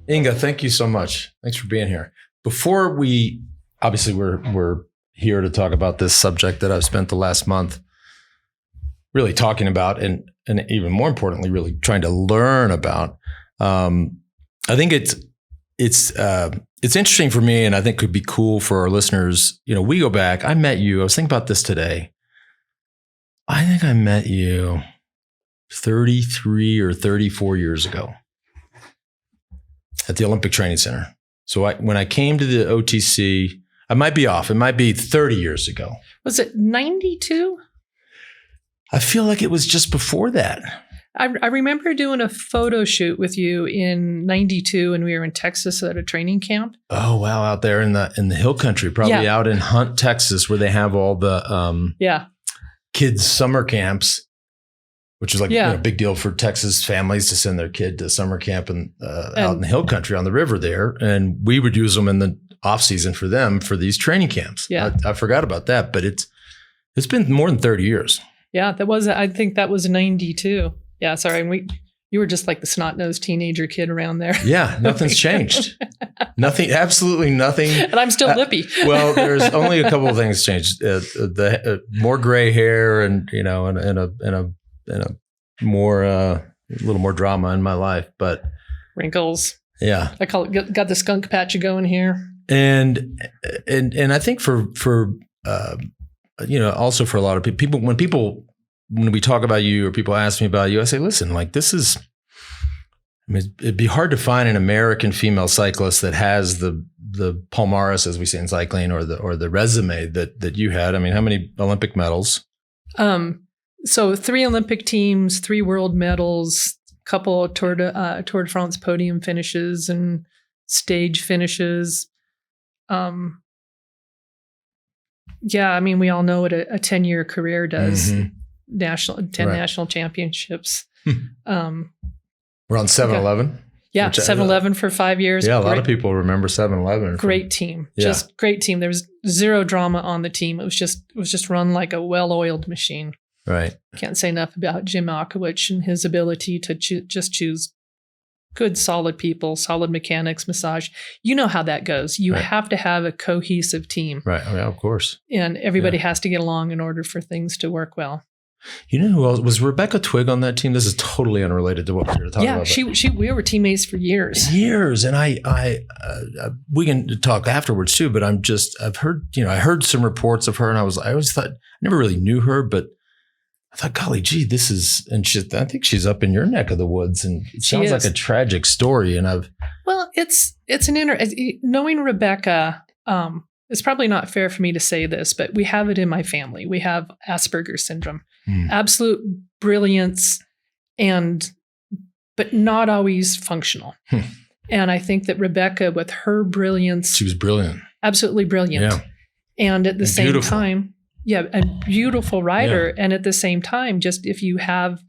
Inga, thank you so much. Thanks for being here. Before we, obviously we're here to talk about this subject that I've spent the last month really talking about and even more importantly, really trying to learn about. I think it's interesting for me, and I think could be cool for our listeners. You know, we go back. I met you. I was thinking about this today. I think I met you 33 or 34 years ago at the Olympic Training Center. So when I came to the OTC, I might be off. It might be 30 years ago. Was it 92? I feel like it was just before that. I remember doing a photo shoot with you in 92, and we were in Texas at a training camp. Oh, wow. Out there in the hill country, probably out in Hunt, Texas, where they have all the kids' summer camps, which is like a big deal for Texas families to send their kid to summer camp and out in the hill country on the river there. And we would use them in the off season for them for these training camps. Yeah. I forgot about that, but it's been more than 30 years. Yeah, I think that was 92. Yeah, sorry. And you were just like the snot-nosed teenager kid around there. Yeah, nothing's changed. Nothing, absolutely nothing. And I'm still lippy. Well, there's only a couple of things changed. More gray hair and, you know, and a more, a little more drama in my life, but wrinkles. Yeah. I call it, got the skunk patch going here. And I think for you know, also for a lot of people, when we talk about you or people ask me about you, I say, listen, like it'd be hard to find an American female cyclist that has the palmaris, as we say in cycling, or the resume that you had. I mean, how many Olympic medals? So 3 Olympic teams, 3 world medals, couple Tour de France podium finishes and stage finishes. Yeah, I mean, we all know what a 10-year career does. Mm-hmm. 10 national championships. We're on 7-Eleven. Yeah, 7-Eleven for 5 years. Yeah, a lot of people remember 7-Eleven. Great team. Just great team. There was zero drama on the team. It was just run like a well-oiled machine. Right. Can't say enough about Jim Malkowicz and his ability to just choose good, solid people, solid mechanics, massage. You know how that goes. You have to have a cohesive team. Right. Oh, yeah, of course. And everybody has to get along in order for things to work well. You know who else? Was Rebecca Twigg on that team? This is totally unrelated to what we were talking about. Yeah, we were teammates for years. And we can talk afterwards too, but I've heard, you know, I heard some reports of her and I always thought, I never really knew her, but I thought, golly gee, this is, and I think she's up in your neck of the woods, and it sounds like a tragic story. And it's knowing Rebecca, it's probably not fair for me to say this, but we have it in my family. We have Asperger's syndrome, absolute brilliance, but not always functional. And I think that Rebecca, with her brilliance, she was brilliant, absolutely brilliant. Yeah. And at the same time, a beautiful rider. Yeah. And at the same time, just if you have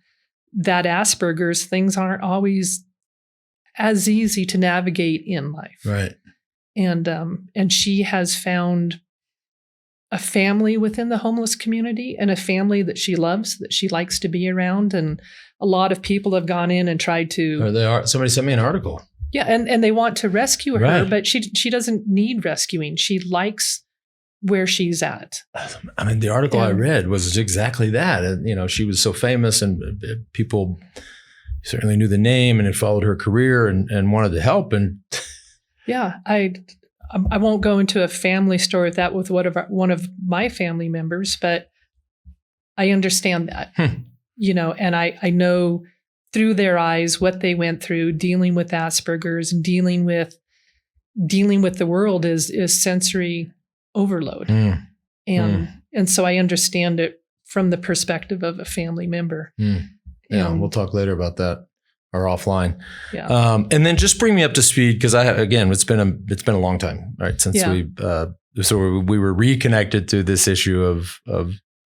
that Asperger's, things aren't always as easy to navigate in life. Right. And she has found a family within the homeless community, and a family that she loves, that she likes to be around. And a lot of people have gone in and tried to. Somebody sent me an article. Yeah, and they want to rescue her, but she doesn't need rescuing. She likes where she's at. I mean, the article I read was exactly that. And, you know, she was so famous, and people certainly knew the name and had followed her career and wanted to help. And yeah, I won't go into a family story with one of my family members, but I understand that, you know, and I know through their eyes what they went through dealing with Asperger's and dealing with the world is sensory overload. And so I understand it from the perspective of a family member. Yeah, we'll talk later about that, or offline. Yeah. And then just bring me up to speed, because it's been a long time, right? Since we were reconnected to this issue of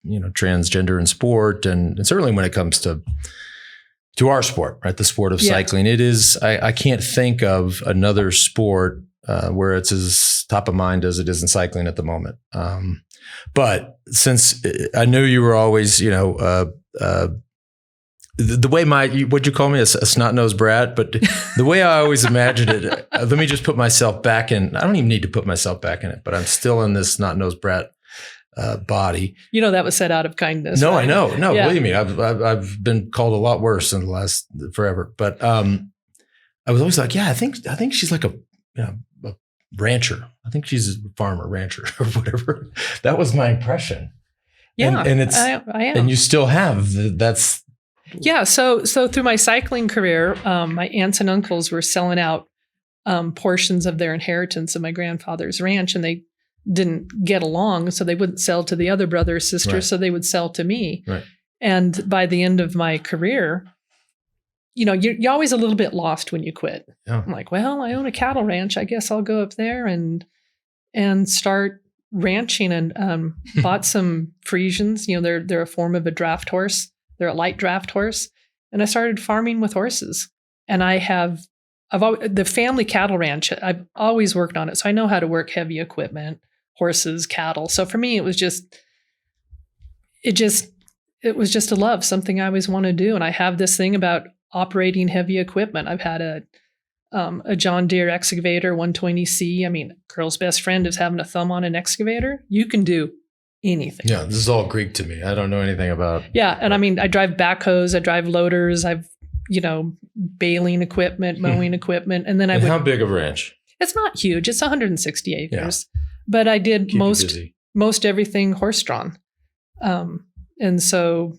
you know, transgender in sport, and certainly when it comes to our sport, right? The sport of cycling. It is, I can't think of another sport where it's as top of mind as it is in cycling at the moment. But since I knew you were always, you know, the way what'd you call me, a snot-nosed brat? But the way I always imagined it, let me just put myself back in. I don't even need to put myself back in it, but I'm still in this snot-nosed brat body. That was said out of kindness. No, right? I know. No, yeah. Believe me, I've been called a lot worse in the last forever. But I was always like, yeah, I think she's like a rancher. I think she's a farmer, rancher, or whatever. That was my impression. Yeah, and it's I am. And you still have that's. Yeah. So through my cycling career, my aunts and uncles were selling out portions of their inheritance of my grandfather's ranch, and they didn't get along, so they wouldn't sell to the other brother or sister, right. So they would sell to me. Right. And by the end of my career, you're always a little bit lost when you quit. Yeah. I'm like, well, I own a cattle ranch. I guess I'll go up there and start ranching, and bought some Friesians. They're a form of a draft horse. They're a light draft horse. And I started farming with horses. And the family cattle ranch, I've always worked on it. So I know how to work heavy equipment, horses, cattle. So for me, it was just a love, something I always want to do. And I have this thing about operating heavy equipment. I've had a John Deere excavator, 120C. I mean, girl's best friend is having a thumb on an excavator. You can do anything. Yeah, this is all Greek to me. I don't know anything about. Yeah, and I mean, I drive backhoes, I drive loaders, I've baling equipment, mowing equipment, and then how big of a ranch? It's not huge. It's 160 acres, but I did most everything horse drawn, and so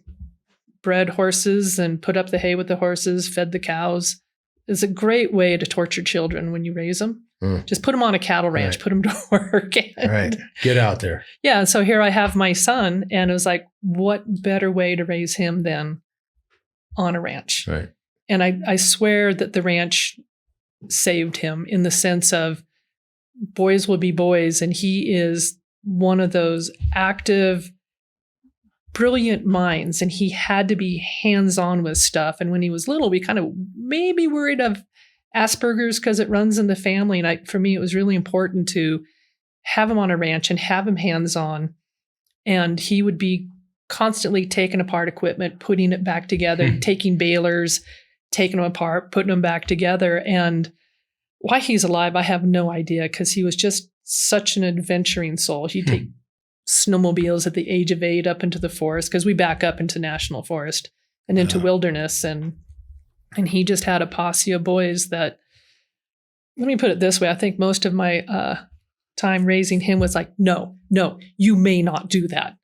bred horses and put up the hay with the horses, fed the cows. It's a great way to torture children when you raise them. Just put them on a cattle ranch, right. Put them to work. Right. Get out there. Yeah. So here I have my son, and it was like, what better way to raise him than on a ranch? Right. And I swear that the ranch saved him in the sense of boys will be boys. And he is one of those active, brilliant minds. And he had to be hands-on with stuff. And when he was little, we kind of maybe worried of Asperger's because it runs in the family. And for me, it was really important to have him on a ranch and have him hands-on. And he would be constantly taking apart equipment, putting it back together, taking balers, taking them apart, putting them back together. And why he's alive, I have no idea, because he was just such an adventuring soul. He'd take snowmobiles at the age of 8 up into the forest, because we back up into national forest and into wilderness. And he just had a posse of boys that, let me put it this way, I think most of my time raising him was like, no, you may not do that.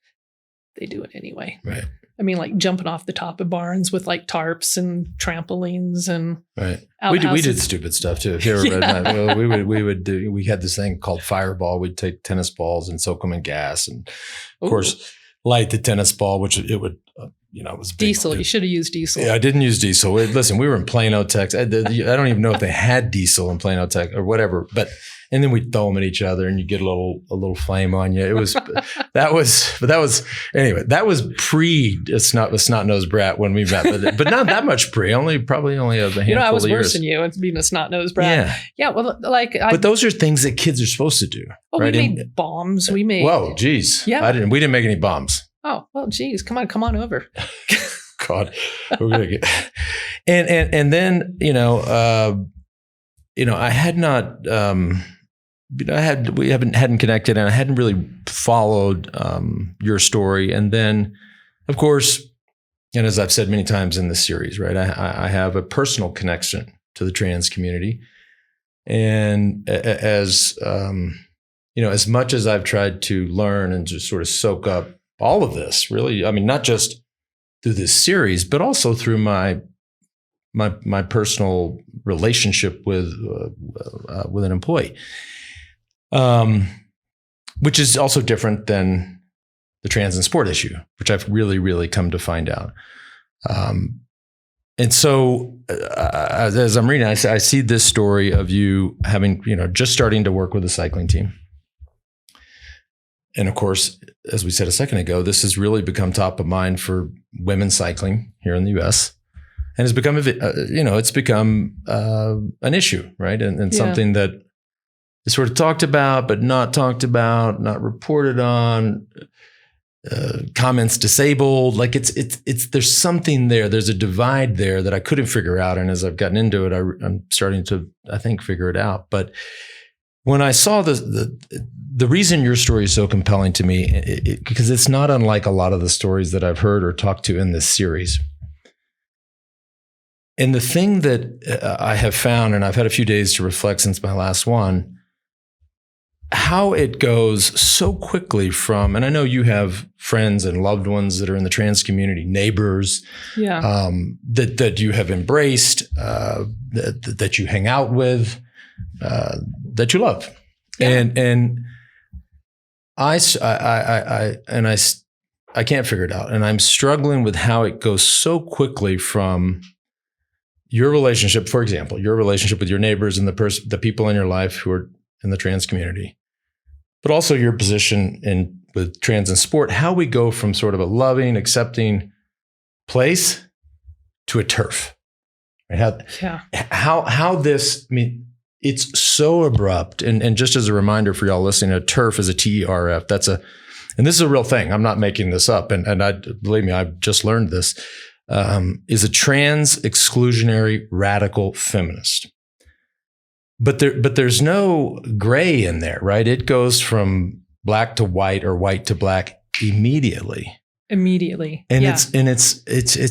They do it anyway. Right. I mean, like jumping off the top of barns with like tarps and trampolines and right. We did stupid stuff too. If you ever read we had this thing called Fireball. We'd take tennis balls and soak them in gas, and of course light the tennis ball, which it would. It was diesel. You should have used diesel. Yeah, I didn't use diesel. Listen, we were in Plano, Texas. I don't even know if they had diesel in Plano, Texas, or whatever. And then we'd throw them at each other, and you get a little flame on you. It was that was anyway. That was pre. It's not a snot-nosed brat when we met, but not that much pre. Probably only a handful of years. I was worse than you and being a snot-nosed brat. Yeah. Well, but those are things that kids are supposed to do. Oh, right? We made bombs. We made. Whoa, geez. Yeah. We didn't make any bombs. Oh, well, geez. Come on over. God, we're gonna get. And then I had not. We hadn't connected, and I hadn't really followed your story. And then, of course, and as I've said many times in this series, right, I have a personal connection to the trans community, and as as much as I've tried to learn and just sort of soak up all of this, really, I mean, not just through this series, but also through my personal relationship with an employee. Which is also different than the trans and sport issue, which I've really, really come to find out. And so as I'm reading, I see this story of you having, just starting to work with a cycling team. And of course, as we said a second ago, this has really become top of mind for women cycling here in the US. And it's become, it's become an issue, right? And something that is sort of talked about, but not talked about, not reported on. comments disabled. Like it's there's something there. There's a divide there that I couldn't figure out. And as I've gotten into it, I'm starting to, I think, figure it out. But when I saw the reason your story is so compelling to me, because it's not unlike a lot of the stories that I've heard or talked to in this series. And the thing that I have found, and I've had a few days to reflect since my last one, how it goes so quickly from, and I know you have friends and loved ones that are in the trans community, neighbors, that you have embraced, that you hang out with, that you love, and I can't figure it out, and I'm struggling with how it goes so quickly from your relationship, for example, your relationship with your neighbors and the people in your life who are in the trans community, but also your position with trans in sport, how we go from sort of a loving, accepting place to a turf. Right? How this, I mean, it's so abrupt. And just as a reminder for y'all listening, a turf is a TERF. And this is a real thing. I'm not making this up. And I believe me, I've just learned this, is a trans exclusionary radical feminist. But there's no gray in there, right? It goes from black to white or white to black immediately. And it's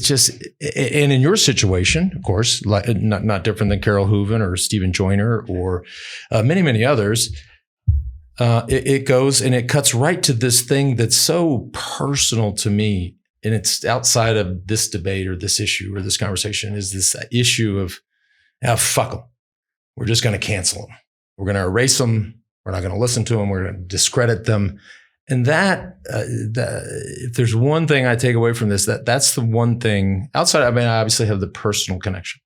just, and in your situation, of course, like not different than Carol Hooven or Stephen Joyner or many others. It goes and it cuts right to this thing that's so personal to me, and it's outside of this debate or this issue or this conversation, is this issue of, fuck them. We're just going to cancel them. We're going to erase them. We're not going to listen to them. We're going to discredit them. And that if there's one thing I take away from this, that's the one thing outside. I mean, I obviously have the personal connection,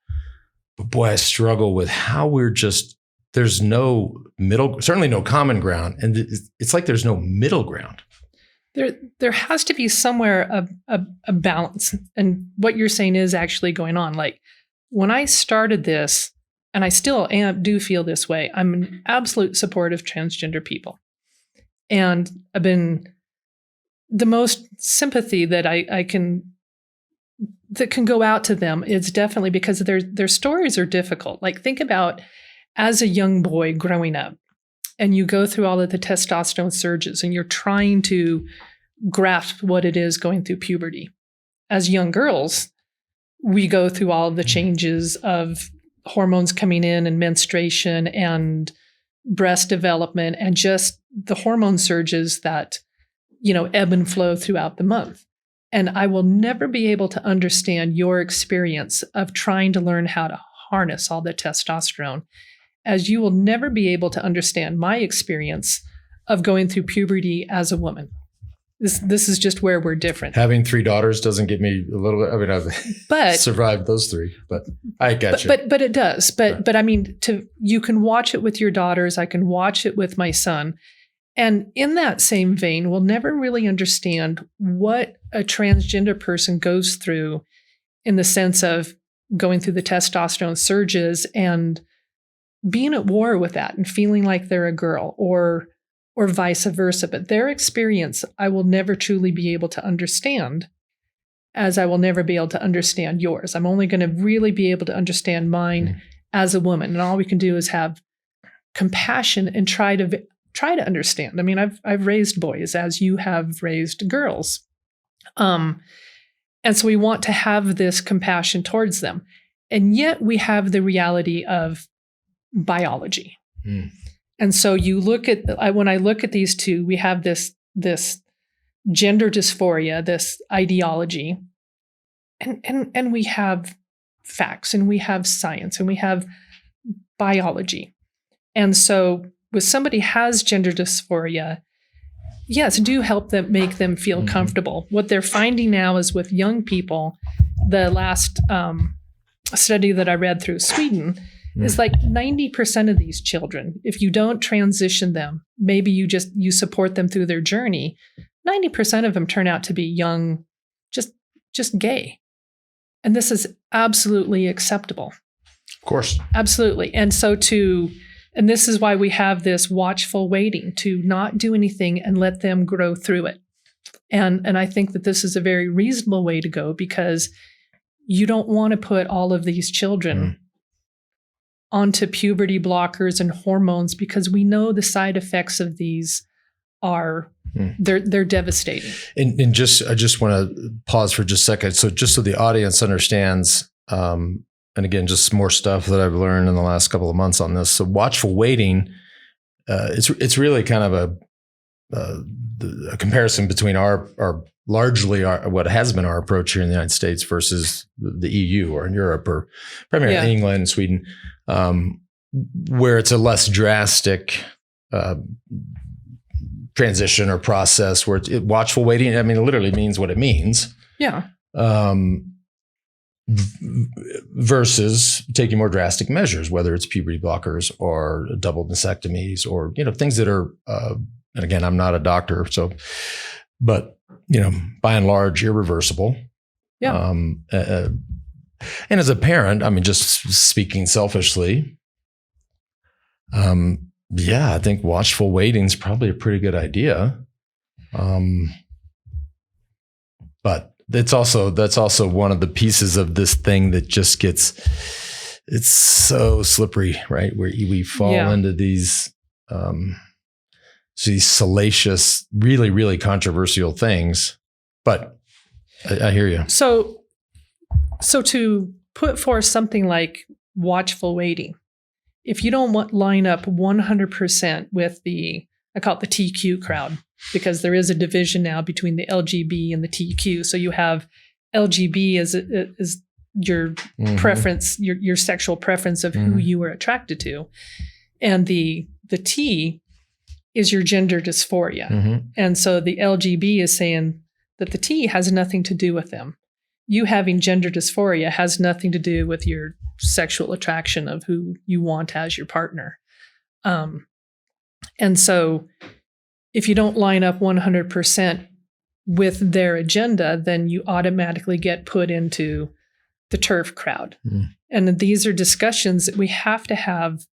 but boy, I struggle with how we're just, there's no certainly no common ground. And it's like there's no middle ground. There has to be somewhere a balance. And what you're saying is actually going on. Like when I started this, and I still do feel this way, I'm an absolute support of transgender people. And I've been the most sympathy that that can go out to them is definitely because their stories are difficult. Like think about as a young boy growing up and you go through all of the testosterone surges and you're trying to grasp what it is going through puberty. As young girls, we go through all of the changes of hormones coming in and menstruation and breast development and just the hormone surges that, ebb and flow throughout the month. And I will never be able to understand your experience of trying to learn how to harness all the testosterone, as you will never be able to understand my experience of going through puberty as a woman. This is just where we're different. Having 3 daughters doesn't give me a little bit. I mean, I've survived those 3, but I got you. But it does. But I mean, you can watch it with your daughters. I can watch it with my son. And in that same vein, we'll never really understand what a transgender person goes through in the sense of going through the testosterone surges and being at war with that and feeling like they're a girl or vice versa. But their experience, I will never truly be able to understand, as I will never be able to understand yours. I'm only going to really be able to understand mine as a woman. And all we can do is have compassion and try to understand. I mean, I've raised boys as you have raised girls. And so we want to have this compassion towards them. And yet we have the reality of biology. And so you look at, when I look at these two, we have this gender dysphoria, this ideology, and we have facts, and we have science, and we have biology. And so when somebody has gender dysphoria, yes, do help them, make them feel comfortable. What they're finding now is with young people, the last study that I read through Sweden, is like 90% of these children, if you don't transition them, maybe you support them through their journey, 90% of them turn out to be young, just gay. And this is absolutely acceptable. Of course. Absolutely. And so and this is why we have this watchful waiting to not do anything and let them grow through it. And I think that this is a very reasonable way to go, because you don't want to put all of these children onto puberty blockers and hormones, because we know the side effects of these are they're devastating. And I just want to pause for just a second. So just so the audience understands, and again, just more stuff that I've learned in the last couple of months on this. So watchful waiting, it's really kind of a comparison between our what has been our approach here in the United States versus the EU or in Europe, or primarily England and Sweden, where it's a less drastic transition or process, where watchful waiting, I mean, it literally means what it means. Yeah. Versus taking more drastic measures, whether it's puberty blockers or double mastectomies, or, things that are, and again, I'm not a doctor, but, by and large, irreversible. Yeah. And as a parent, I mean, just speaking selfishly, I think watchful waiting is probably a pretty good idea. But that's also one of the pieces of this thing that just it's so slippery, right? Where we fall into these salacious, really, really controversial things. But I hear you. So to put forth something like watchful waiting, if you don't line up 100% with I call it the TQ crowd, because there is a division now between the LGB and the TQ. So you have LGB as your preference, your sexual preference of who you are attracted to, and the T is your gender dysphoria. And so the LGB is saying that the T has nothing to do with them. You having gender dysphoria has nothing to do with your sexual attraction of who you want as your partner. And so if you don't line up 100% with their agenda, then you automatically get put into the TERF crowd. And these are discussions that we have to have.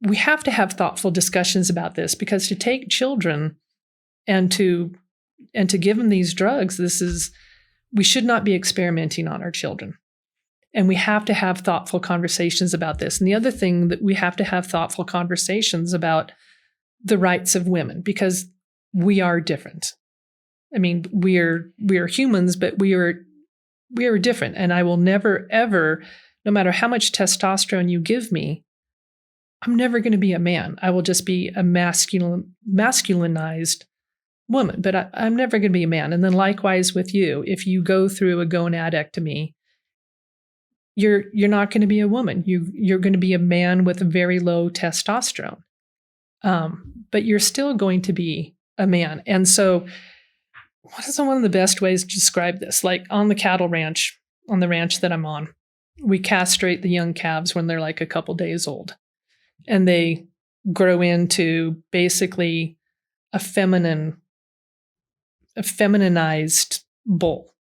We have to have thoughtful discussions about this, because to take children and to give them these drugs, we should not be experimenting on our children. And we have to have thoughtful conversations about this. And the other thing that we have to have thoughtful conversations about the rights of women, because we are different. I mean, we are humans, but we are different. And I will never, ever, no matter how much testosterone you give me, I'm never going to be a man. I will just be a masculinized woman, but I'm never going to be a man. And then likewise with you, if you go through a gonadectomy, you're not going to be a woman. You're going to be a man with very low testosterone, but you're still going to be a man. And so, what is one of the best ways to describe this? Like on the cattle ranch, on the ranch that I'm on, we castrate the young calves when they're like a couple days old, and they grow into basically a feminized bull.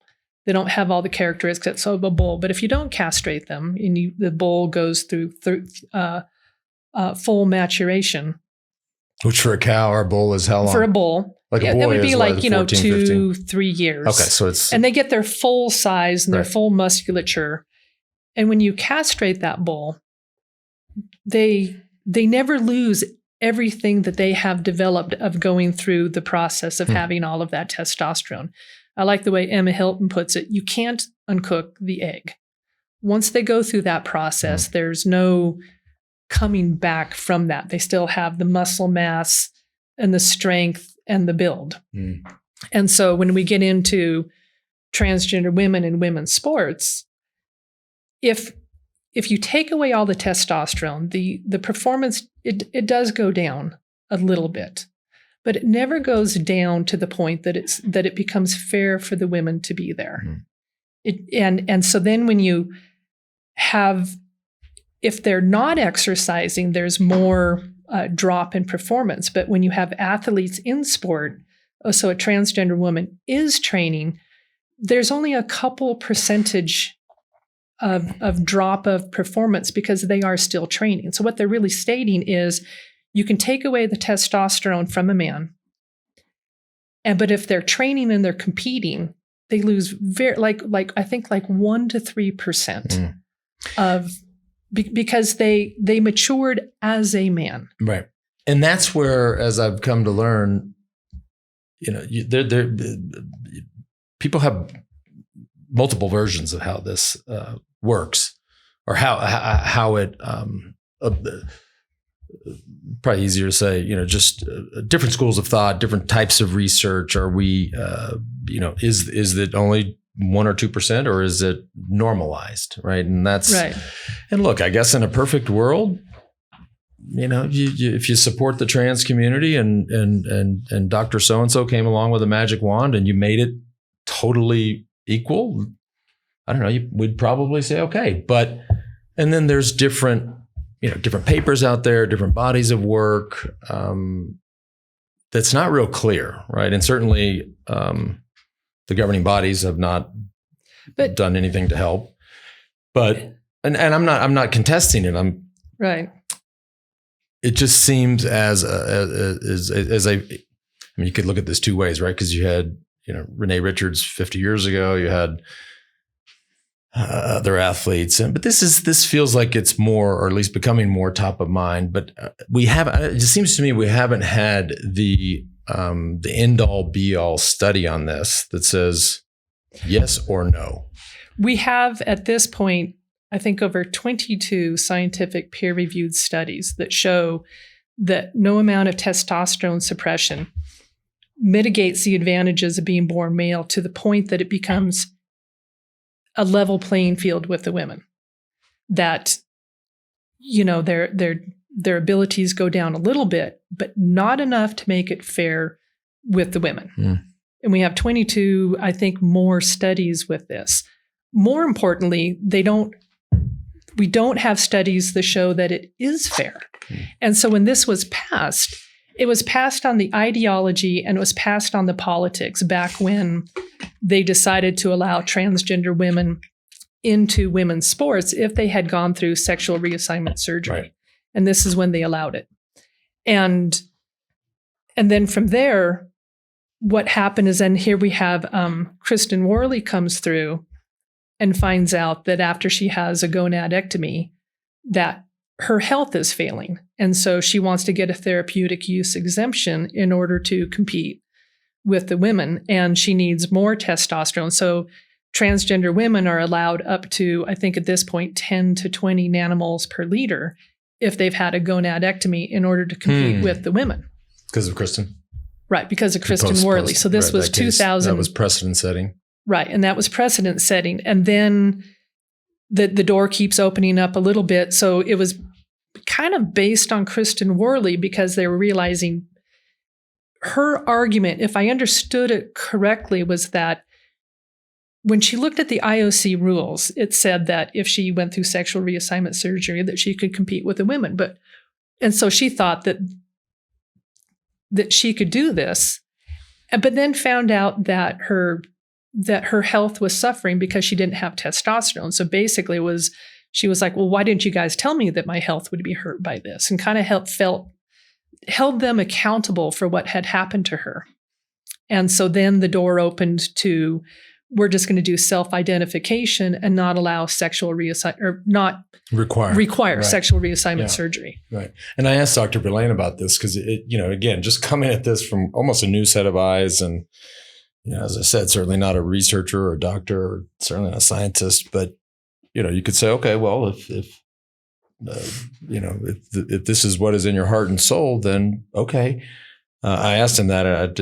They don't have all the characteristics of a bull, but if you don't castrate them and the bull goes through full maturation. Which for a cow or a bull is how long? For a bull. Like a boy it would be like, 14, 2-3 years. Okay, so and they get their full size and their full musculature. And when you castrate that bull, they never lose everything that they have developed of going through the process of having all of that testosterone. I like the way Emma Hilton puts it. You can't uncook the egg. Once they go through that process, there's no coming back from that. They still have the muscle mass and the strength and the build. And so when we get into transgender women and women's sports, if you take away all the testosterone, the performance, it does go down a little bit, but it never goes down to the point that it becomes fair for the women to be there. And so then when you have, if they're not exercising, there's more drop in performance. But when you have athletes in sport, so a transgender woman is training, there's only a couple percentage of drop of performance because they are still training. So what they're really stating is you can take away the testosterone from a man But if they're training and they're competing, they lose I think 1 to 3% of because they matured as a man. Right. And that's where, as I've come to learn, people have multiple versions of how this works, or how it. Probably easier to say, just different schools of thought, different types of research. Are we, is it only 1 or 2%, or is it normalized? Right. And that's right. And look, I guess in a perfect world, if you support the trans community and Dr. So-and-so came along with a magic wand and you made it totally equal, I don't know, we'd probably say, okay. And then there's different papers out there, different bodies of work, that's not real clear, right? And certainly the governing bodies have not done anything to help. But and I'm not contesting it. I'm right. It just seems as you could look at this two ways, right? Because you had Renee Richards 50 years ago, you had other athletes, but this feels like it's more, or at least becoming more top of mind. But it just seems to me we haven't had the end all be all study on this that says yes or no. We have at this point, I think, over 22 scientific peer-reviewed studies that show that no amount of testosterone suppression mitigates the advantages of being born male to the point that it becomes a level playing field with the women. That, their abilities go down a little bit, but not enough to make it fair with the women. And we have 22, I think, more studies with this. More importantly, we don't have studies that show that it is fair. And so when this was passed, it was passed on the ideology and it was passed on the politics back when they decided to allow transgender women into women's sports if they had gone through sexual reassignment surgery. Right. And this is when they allowed it. And then from there, what happened is then here we have Kristen Worley comes through and finds out that after she has a gonadectomy, that her health is failing. And so she wants to get a therapeutic use exemption in order to compete with the women. And she needs more testosterone. So transgender women are allowed up to, I think at this point, 10 to 20 nanomoles per liter if they've had a gonadectomy in order to compete with the women. Because of Kristen? Right, because of Kristen Worley. So this was 2000. That was precedent setting. Right, and that was precedent setting. And then the door keeps opening up a little bit. So it was kind of based on Kristen Worley because they were realizing her argument, if I understood it correctly, was that when she looked at the IOC rules, it said that if she went through sexual reassignment surgery, that she could compete with the women. And so she thought that she could do this, but then found out that her health was suffering because she didn't have testosterone. So basically she was like, well, why didn't you guys tell me that my health would be hurt by this? And kind of held them accountable for what had happened to her. And so then the door opened to, we're just going to do self-identification and not allow sexual reassignment, or not require sexual reassignment surgery. Right. And I asked Dr. Verlaine about this because again, just coming at this from almost a new set of eyes, and as I said, certainly not a researcher or a doctor, or certainly not a scientist, but you could say, okay, well, if this is what is in your heart and soul, then okay. I asked him that, and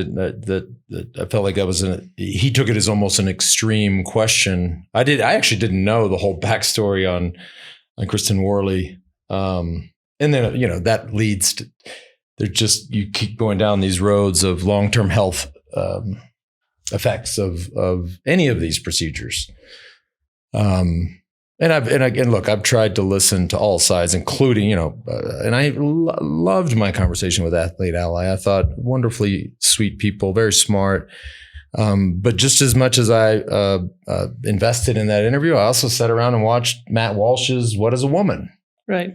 I felt like he took it as almost an extreme question. I actually didn't know the whole backstory on Kristen Worley. And then, that leads to, you keep going down these roads of long-term health effects of any of these procedures. I've tried to listen to all sides, including, and I loved my conversation with Athlete Ally. I thought wonderfully sweet people, very smart. But just as much as I invested in that interview, I also sat around and watched Matt Walsh's What is a Woman? Right.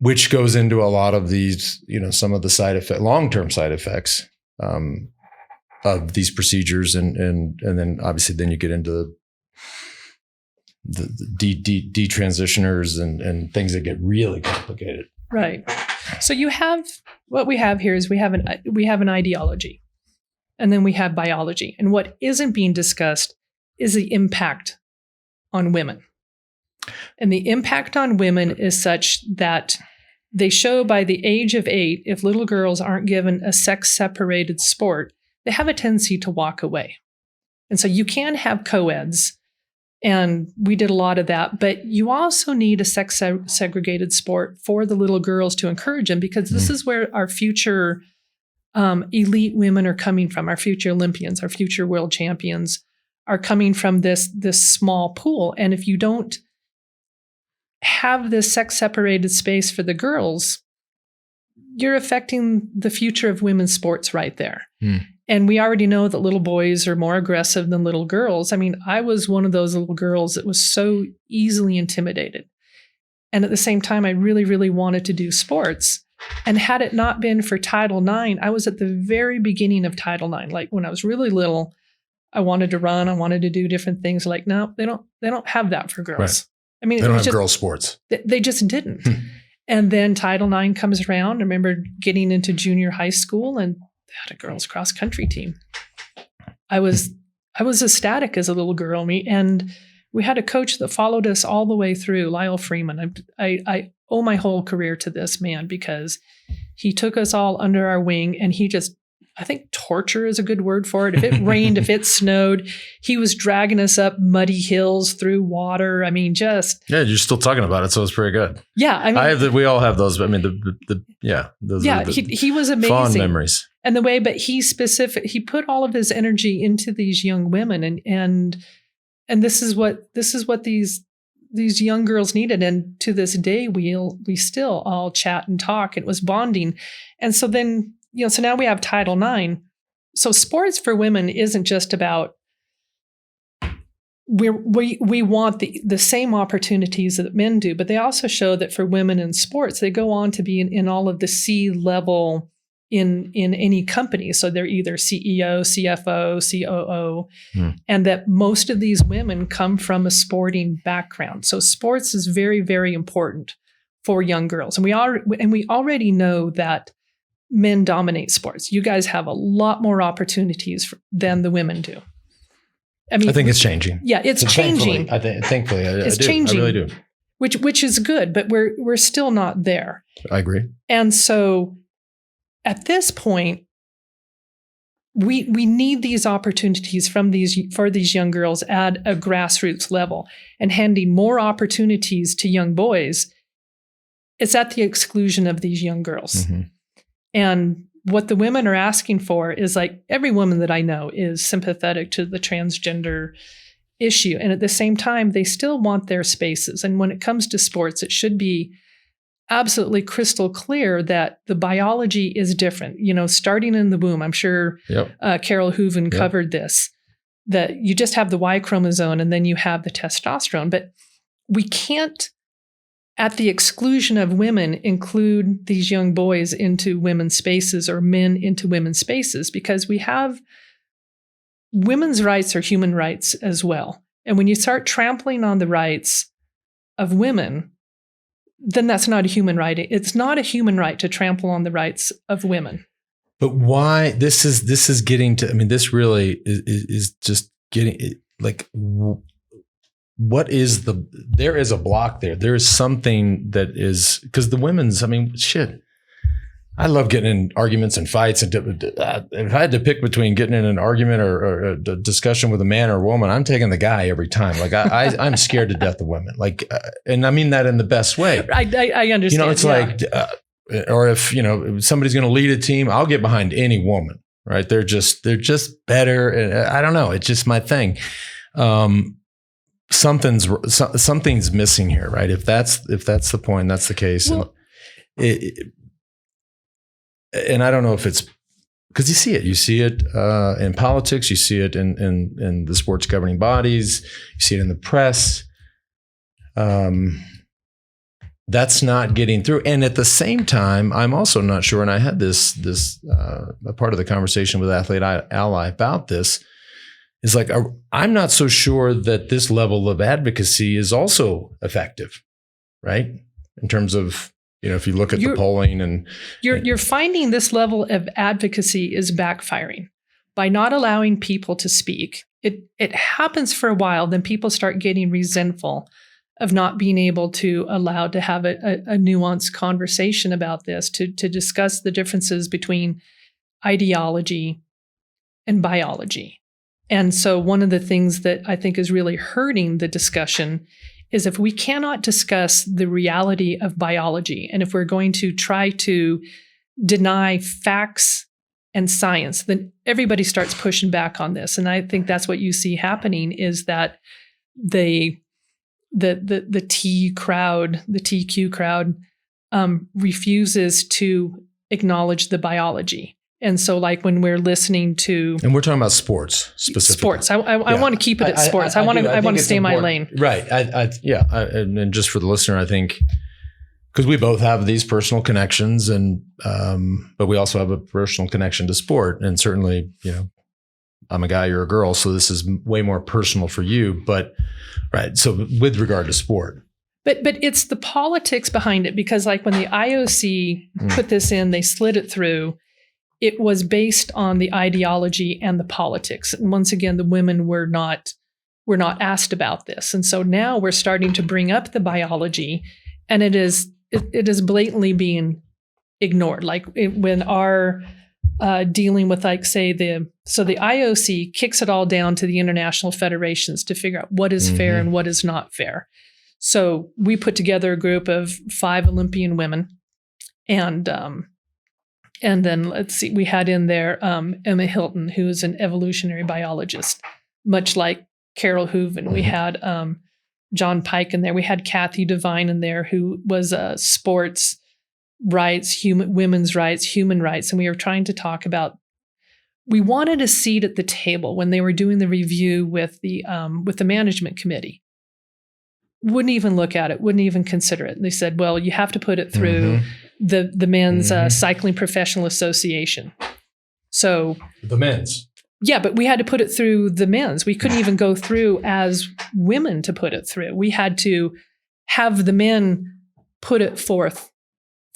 which goes into a lot of these, some of the long-term side effects of these procedures, and then obviously then you get into the detransitioners and things that get really complicated. Right. So what we have here is we have an ideology, and then we have biology, and what isn't being discussed is the impact on women. And the impact on women is such that they show by the age of 8, if little girls aren't given a sex-separated sport, they have a tendency to walk away. And so you can have co-eds, and we did a lot of that, but you also need a sex-segregated sport for the little girls to encourage them, because this is where our future elite women are coming from, our future Olympians, our future world champions are coming from this small pool. And if you don't have this sex-separated space for the girls, you're affecting the future of women's sports right there. And we already know that little boys are more aggressive than little girls. I mean, I was one of those little girls that was so easily intimidated. And at the same time, I really, really wanted to do sports. And had it not been for Title IX, I was at the very beginning of Title IX. Like when I was really little, I wanted to run. I wanted to do different things. Like, no, they don't have that for girls. Right. I mean, they don't have girl sports. They just didn't. And then Title IX comes around. I remember getting into junior high school, and they had a girls cross country team. I was ecstatic as a little girl. And we had a coach that followed us all the way through, Lyle Freeman. I owe my whole career to this man, because he took us all under our wing, and he just, I think torture is a good word for it. If it rained, if it snowed, he was dragging us up muddy hills through water. I mean, just. Yeah, you're still talking about it, so it's pretty good. Yeah. I mean, we all have those. I mean, he was amazing. Fond memories. And the way, but he put all of his energy into these young women, and this is what these young girls needed. And to this day, we still all chat and talk. It was bonding. And so then, so now we have Title IX. So sports for women isn't just about, we want the same opportunities that men do, but they also show that for women in sports, they go on to be in all of the C-level in any company. So they're either CEO, CFO, COO, and that most of these women come from a sporting background. So sports is very, very important for young girls. And we already know that men dominate sports. You guys have a lot more opportunities than the women do. I mean, I think it's changing. Yeah, it's changing. Thankfully, it's changing. I really do. Which is good, but we're still not there. I agree. And so at this point, we need these opportunities for these young girls at a grassroots level, and handing more opportunities to young boys. It's at the exclusion of these young girls. And what the women are asking for is, like, every woman that I know is sympathetic to the transgender issue. And at the same time, they still want their spaces. And when it comes to sports, it should be absolutely crystal clear that the biology is different. Starting in the womb, I'm sure Carol Hooven covered this, that you just have the Y chromosome and then you have the testosterone. But we can't, at the exclusion of women, include these young boys into women's spaces or men into women's spaces, because we have women's rights are human rights as well. And when you start trampling on the rights of women, then that's not a human right. It's not a human right to trample on the rights of women. But why this is getting to, I mean, this really is just getting like, what is there is a block there. There is something that is, because the women's, I mean, shit, I love getting in arguments and fights. And if I had to pick between getting in an argument or a discussion with a man or a woman, I'm taking the guy every time. Like I'm scared to death of women. Like, and I mean that in the best way. I understand. It's like, or if, somebody's going to lead a team, I'll get behind any woman, right? They're just better. And I don't know. It's just my thing. Something's missing here, right? If that's the point, that's the case. Well, and I don't know if it's because you see it in politics, you see it in the sports governing bodies, you see it in the press. that's not getting through. And at the same time, I'm also not sure, and I had this a part of the conversation with Athlete Ally about this, is like, I'm not so sure that this level of advocacy is also effective, right? In terms of, if you look at the polling and you're finding this level of advocacy is backfiring by not allowing people to speak. It happens for a while, then people start getting resentful of not being able to allow to have a nuanced conversation about this, to discuss the differences between ideology and biology. And so one of the things that I think is really hurting the discussion is if we cannot discuss the reality of biology, and if we're going to try to deny facts and science, then everybody starts pushing back on this. And I think that's what you see happening, is that the T crowd, the TQ crowd, refuses to acknowledge the biology. And so, like when we're listening to, and we're talking about sports specifically. Sports. I want to keep it at sports. I want to stay in my lane. Right. And just for the listener, I think, because we both have these personal connections, and but we also have a personal connection to sport, and certainly, I'm a guy, you're a girl, so this is way more personal for you. But right. So with regard to sport. But it's the politics behind it, because like when the IOC put this in, they slid it through. It was based on the ideology and the politics. And once again, the women were not asked about this. And so now we're starting to bring up the biology, and it is blatantly being ignored. Like when our dealing with, like, say, the IOC kicks it all down to the international federations to figure out what is fair and what is not fair. So we put together a group of 5 Olympian women, and then let's see, we had in there Emma Hilton, who is an evolutionary biologist, much like Carol Hooven. We had John Pike in there. We had Kathy Devine in there, who was sports rights, women's rights, human rights. And we were trying to talk about, we wanted a seat at the table when they were doing the review with the management committee. Wouldn't even look at it, wouldn't even consider it. And they said, well, you have to put it through the men's cycling professional association. So the men's. Yeah, but we had to put it through the men's. We couldn't even go through as women to put it through. We had to have the men put it forth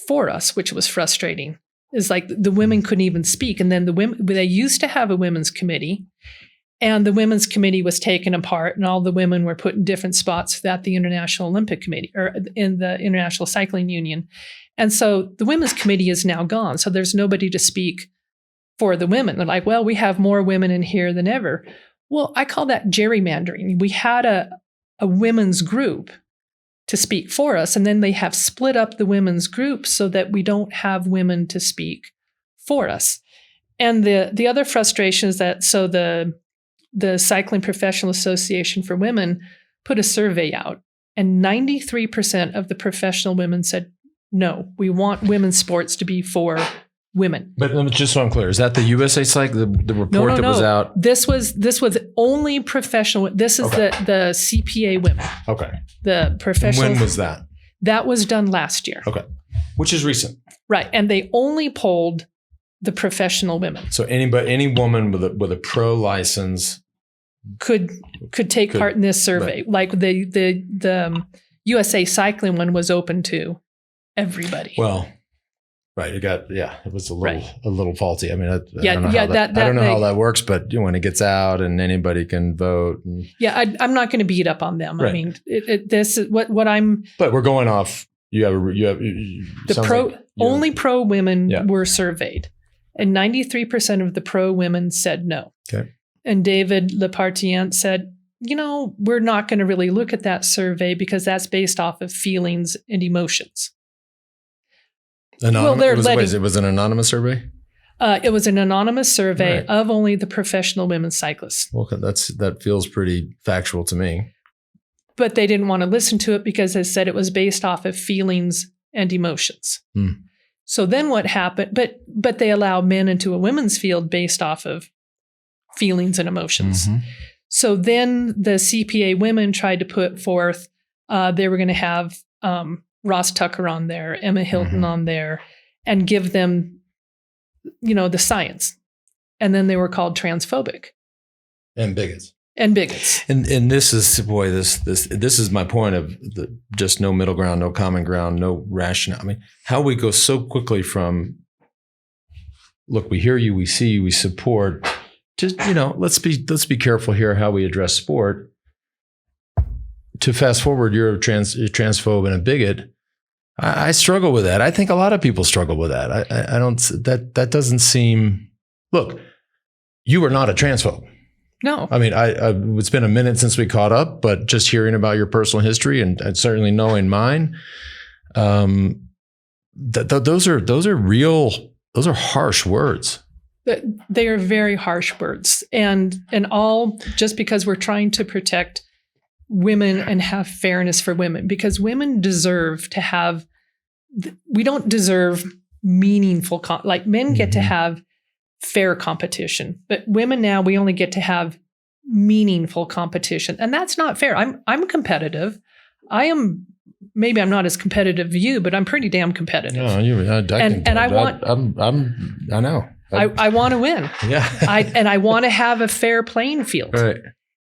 for us, which was frustrating. It's like the women couldn't even speak. And then the women, they used to have a women's committee, and the women's committee was taken apart, and all the women were put in different spots at the International Olympic Committee, or in the International Cycling Union. And so the women's committee is now gone. So there's nobody to speak for the women. They're like, well, we have more women in here than ever. Well, I call that gerrymandering. We had a women's group to speak for us, and then they have split up the women's group so that we don't have women to speak for us. And the other frustration is that, so the Cycling Professional Association for Women put a survey out, and 93% of the professional women said, no, we want women's sports to be for women. But just so I'm clear, is that the USA Cycle, the report that was out? This was only professional. This is the CPA women. Okay. The professional. And when was that? That was done last year. Okay. Which is recent. Right. And they only polled the professional women. So any woman with a pro license could take part in this survey. Like the USA Cycling one was open to everybody. Well, right. It was a little faulty. I mean, I don't know how that works, but when it gets out and anybody can vote. I'm not going to beat up on them. Right. I mean, this is what I'm. But we're going off. Only pro women were surveyed, and 93% of the pro women said no. Okay. And David Lepartient said, we're not going to really look at that survey because that's based off of feelings and emotions. It was an anonymous survey? It was an anonymous survey of only the professional women's cyclists. Well, that feels pretty factual to me. But they didn't want to listen to it because they said it was based off of feelings and emotions. So then what happened? But they allow men into a women's field based off of feelings and emotions. So then the CPA women tried to put forth, they were going to have Ross Tucker on there, Emma Hilton on there, and give them, the science. And then they were called transphobic. And bigots. And bigots. And this is, boy, this is my point of just no middle ground, no common ground, no rationale. I mean, how we go so quickly from, look, we hear you, we see you, we support. Just, let's be careful here how we address sport. To fast forward, you're a transphobe and a bigot. I struggle with that. I think a lot of people struggle with that. I don't. That doesn't seem. Look, you are not a transphobe. No. I mean, it's been a minute since we caught up, but just hearing about your personal history and certainly knowing mine, those are real. Those are harsh words. They are very harsh words, and all just because we're trying to protect women and have fairness for women, because women deserve to have. We don't deserve meaningful like men get to have fair competition, but women now we only get to have meaningful competition, and that's not fair. I'm competitive. Maybe I'm not as competitive as you, but I'm pretty damn competitive. No, I know. I want to win. Yeah. I want to have a fair playing field. Right.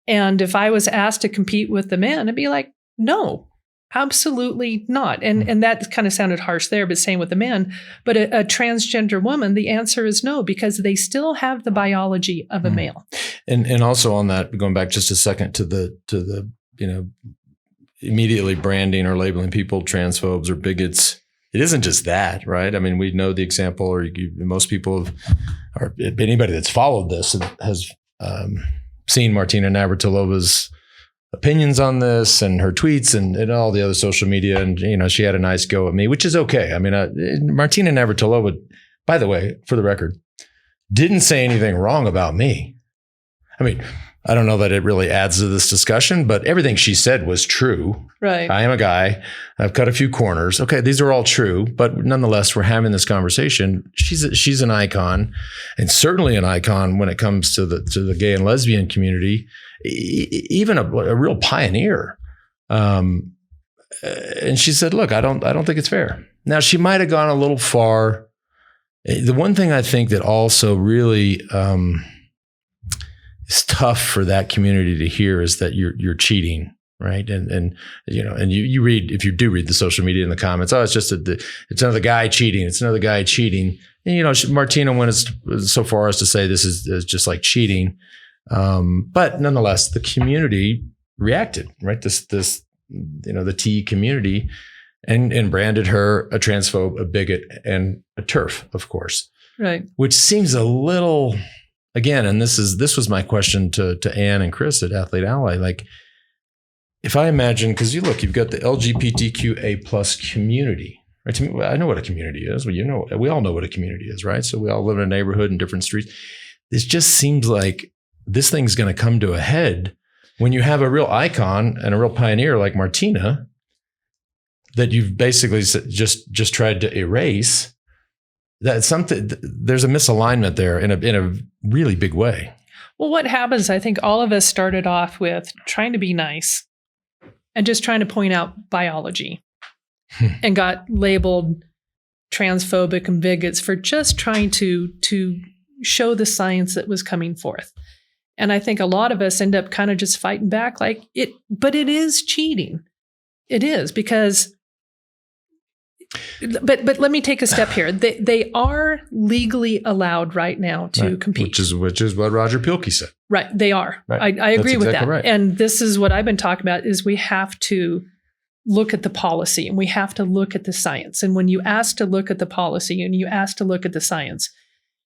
And if I was asked to compete with the men, I'd be like, no, absolutely not. And that kind of sounded harsh there, but same with the men. But a transgender woman, the answer is no, because they still have the biology of a male. And also on that, going back just a second to the immediately branding or labeling people transphobes or bigots. It isn't just that, right? I mean, we know the example, or most people or anybody that's followed this has seen Martina Navratilova's opinions on this and her tweets and all the other social media. And, she had a nice go at me, which is okay. I mean, Martina Navratilova, by the way, for the record, didn't say anything wrong about me. I mean, I don't know that it really adds to this discussion, but everything she said was true. Right. I am a guy. I've cut a few corners. Okay, these are all true, but nonetheless, we're having this conversation. She's an icon, and certainly an icon when it comes to the gay and lesbian community, even a real pioneer. And she said, "Look, I don't think it's fair." Now, she might have gone a little far. The one thing I think that also really it's tough for that community to hear is that you're cheating, right? And you read, if you do read the social media in the comments, it's just it's another guy cheating. It's another guy cheating. And Martina went so far as to say this is just like cheating, but nonetheless, the community reacted, right? The T community, and branded her a transphobe, a bigot, and a TERF, of course, right? Which seems a little. Again, and this was my question to Ann and Chris at Athlete Ally. Like, if I imagine, because you've got the LGBTQA plus community, right? To me, I know what a community is. Well, we all know what a community is, right? So we all live in a neighborhood in different streets. It just seems like this thing's going to come to a head when you have a real icon and a real pioneer like Martina that you've basically just tried to erase. That's something. There's a misalignment there in a really big way. Well, what happens? I think all of us started off with trying to be nice and just trying to point out biology, and got labeled transphobic and bigots for just trying to show the science that was coming forth. And I think a lot of us end up kind of just fighting back, like it. But it is cheating. It is because. But let me take a step here. They are legally allowed right now to compete, which is what Roger Pielke said. Right, they are. Right. I agree with that. Right. And this is what I've been talking about: is we have to look at the policy and we have to look at the science. And when you ask to look at the policy and you ask to look at the science,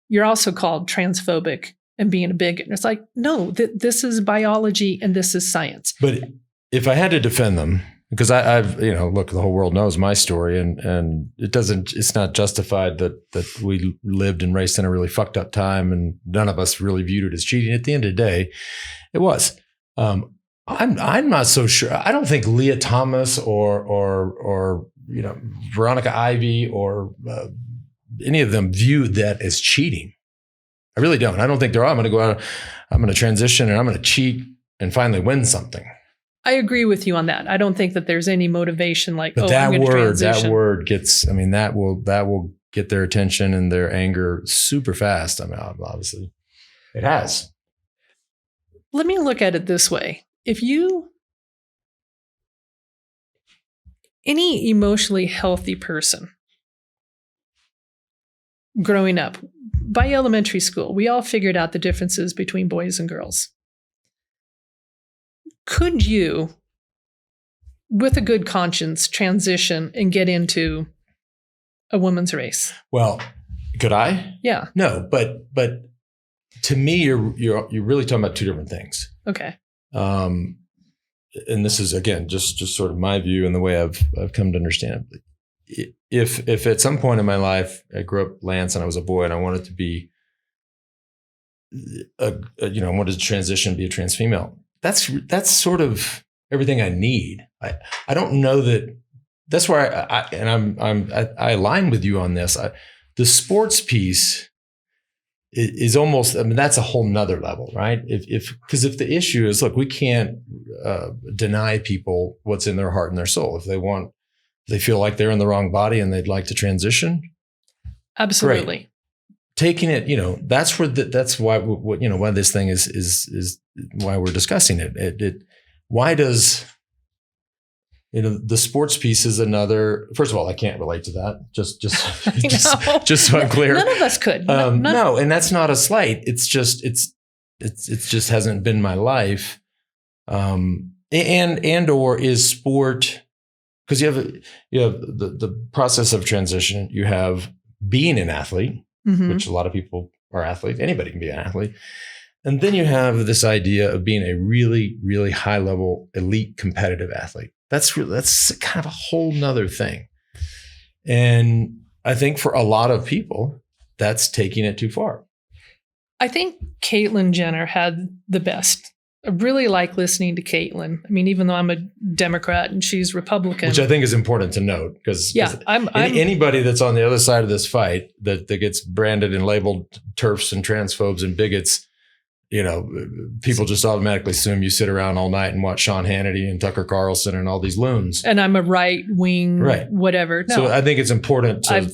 you're also called transphobic and being a bigot. And it's like, no, this is biology and this is science. But if I had to defend them. Because I've look, the whole world knows my story, and it's not justified that we lived and raced in a really fucked up time, and none of us really viewed it as cheating. At the end of the day, it was. I'm not so sure. I don't think Leah Thomas or Veronica Ivy or any of them view that as cheating. I really don't. I don't think they're all. I'm going to go out. I'm going to transition, and I'm going to cheat and finally win something. I agree with you on that. I don't think that there's any motivation like, but I'm going to transition. That word gets, I mean, that will get their attention and their anger super fast. I mean, obviously it has. Let me look at it this way. Any emotionally healthy person growing up, by elementary school, we all figured out the differences between boys and girls. Could you, with a good conscience, transition and get into a women's race? Well, could I? Yeah. No, but to me, you're really talking about two different things. Okay. And this is, again, just sort of my view and the way I've come to understand it. If at some point in my life I grew up Lance and I was a boy and I wanted to be, I wanted to transition, be a trans female. That's sort of everything I need. I don't know that. That's where I align with you on this. The sports piece is almost, I mean, that's a whole nother level, right? Because if the issue is, look, we can't deny people what's in their heart and their soul. If they feel like they're in the wrong body and they'd like to transition. Absolutely. Great. Taking it, that's why, why this thing is why we're discussing it. Why does, the sports piece is another. First of all, I can't relate to that. Just so I'm clear. None of us could. No, and that's not a slight. It's just hasn't been my life. And or is sport, because you have the process of transition. You have being an athlete, which a lot of people are athletes. Anybody can be an athlete. And then you have this idea of being a really, really high level elite competitive athlete. That's kind of a whole nother thing. And I think for a lot of people, that's taking it too far. I think Caitlyn Jenner had the best. I really like listening to Caitlyn. I mean, even though I'm a Democrat and she's Republican. Which I think is important to note, because anybody that's on the other side of this fight that gets branded and labeled TERFs and transphobes and bigots, people just automatically assume you sit around all night and watch Sean Hannity and Tucker Carlson and all these loons. And I'm a right wing, whatever. No, so I think it's important to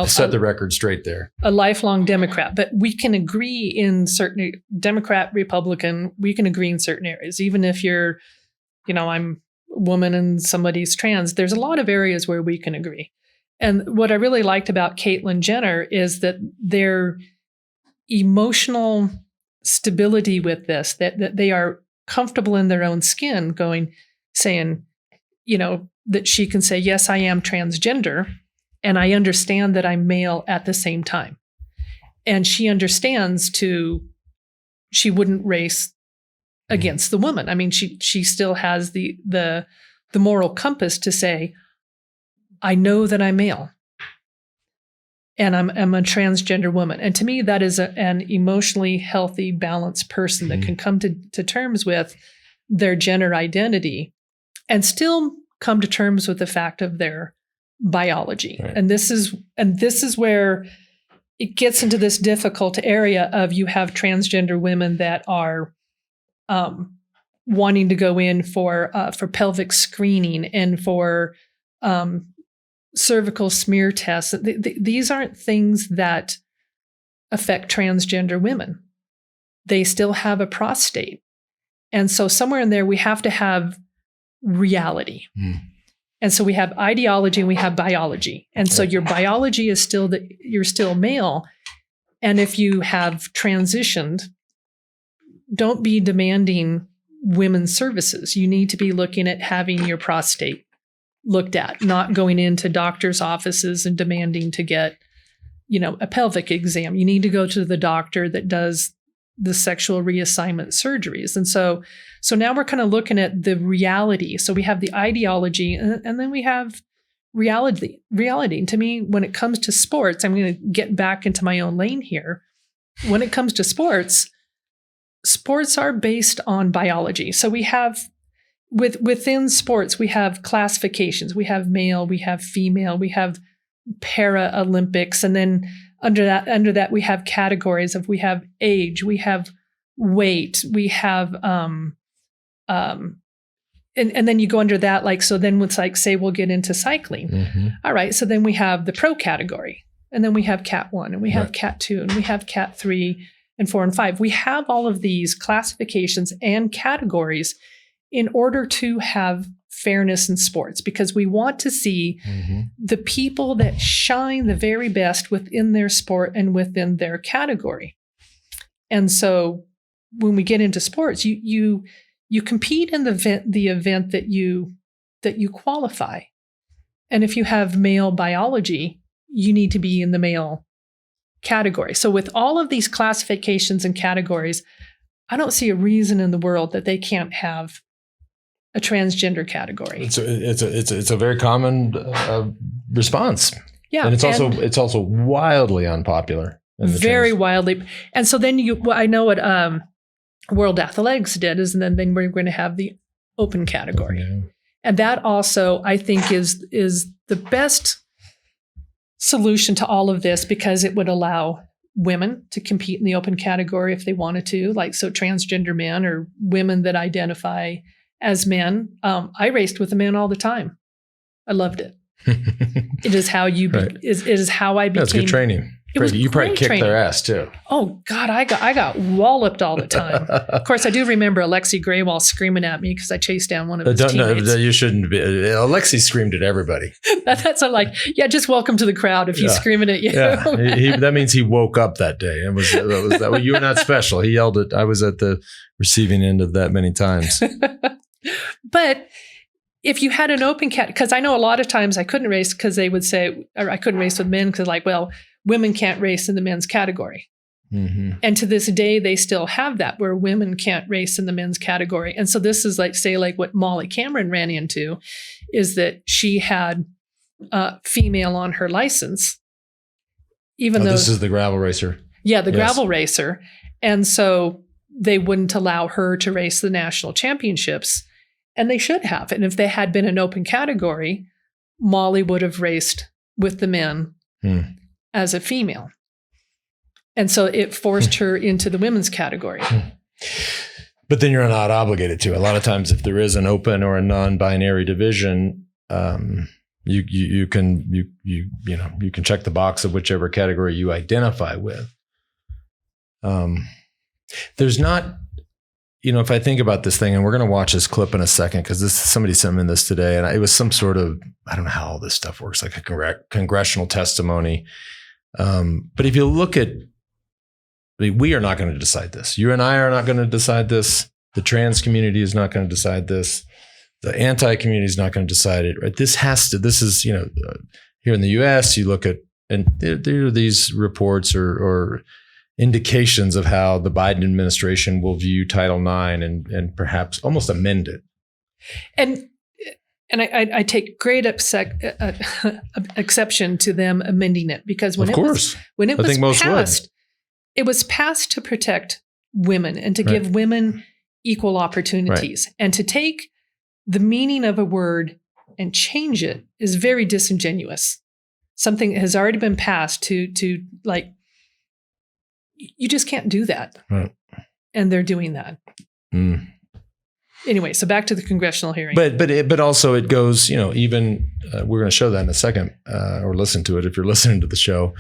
set the record straight there. A lifelong Democrat, but we can agree in certain Democrat, Republican, we can agree in certain areas. Even if you're, I'm a woman and somebody's trans, there's a lot of areas where we can agree. And what I really liked about Caitlyn Jenner is that their emotional stability with this, that they are comfortable in their own skin, saying, that she can say, yes, I am transgender, and I understand that I'm male at the same time. And she understands she wouldn't race against the woman. I mean, she still has the moral compass to say, I know that I'm male. And I'm a transgender woman. And to me, that is an emotionally healthy, balanced person that can come to terms with their gender identity and still come to terms with the fact of their biology. Right. And this is where it gets into this difficult area of, you have transgender women that are wanting to go in for pelvic screening and for cervical smear tests. These aren't things that affect transgender women. They still have a prostate. And so somewhere in there, we have to have reality. And so we have ideology and we have biology. And so your biology is still that you're still male. And if you have transitioned, don't be demanding women's services. You need to be looking at having your prostate looked at, not going into doctors' offices and demanding to get, a pelvic exam. You need to go to the doctor that does the sexual reassignment surgeries. And so now we're kind of looking at the reality. So we have the ideology and then we have reality. And to me, when it comes to sports, I'm going to get back into my own lane here. When it comes to sports are based on biology. So we have within sports, we have classifications. We have male, we have female, we have Paralympics, and then under that we have categories of, we have age, we have weight, we have and then you go under that, like, so then it's like, say we'll get into cycling. Mm-hmm. All right. So then we have the pro category, and then we have Cat 1, and we have Cat 2, and we have Cat 3 and 4 and 5. We have all of these classifications and categories in order to have fairness in sports, because we want to see the people that shine the very best within their sport and within their category. And so when we get into sports, you compete in the event that you qualify. And if you have male biology, you need to be in the male category. So with all of these classifications and categories, I don't see a reason in the world that they can't have a transgender category. It's a very common response. Yeah, and it's also wildly unpopular. Very wildly. And so then I know what World Athletics did is, and then we're going to have the open category, and that also I think is the best solution to all of this, because it would allow women to compete in the open category if they wanted to, like, so transgender men or women that identify as men. I raced with a man all the time. I loved it. It is how it is how I became. That's good training. You probably kicked their ass too. Oh God, I got walloped all the time. Of course, I do remember Alexi Graywall screaming at me because I chased down one of his teammates. No, you shouldn't be. Alexi screamed at everybody. That's like, just welcome to the crowd if he's screaming at you. Yeah. That means he woke up that day and was that you were not special. He yelled at. I was at the receiving end of that many times. But if you had an open cat, because I know a lot of times I couldn't race because they would say, or I couldn't race with men because, like, well, women can't race in the men's category. Mm-hmm. And to this day, they still have that where women can't race in the men's category. And so this is like, say, like what Molly Cameron ran into is that she had female on her license, even though this is the gravel racer. Yeah, the gravel racer. And so they wouldn't allow her to race the national championships. And they should have. And if they had been an open category, Molly would have raced with the men as a female. And so it forced her into the women's category. But then you're not obligated to. A lot of times, if there is an open or a non-binary division, you can check the box of whichever category you identify with. There's not. If I think about this thing, and we're going to watch this clip in a second, because somebody sent me this today, and it was some sort of, I don't know how all this stuff works, like a congressional testimony. But if you look at, we are not going to decide this. You and I are not going to decide this. The trans community is not going to decide this. The anti-community is not going to decide it. Right? This is, here in the U.S., you look at, and there are these reports or indications of how the Biden administration will view Title IX and perhaps almost amend it. And I take great exception to them amending it, because when it was passed, it was passed to protect women and to give women equal opportunities. And to take the meaning of a word and change it is very disingenuous. Something that has already been passed to like, you just can't do that. Right. And they're doing that. Anyway, so back to the congressional hearing. But also it goes, even we're going to show that in a second, or listen to it if you're listening to the show.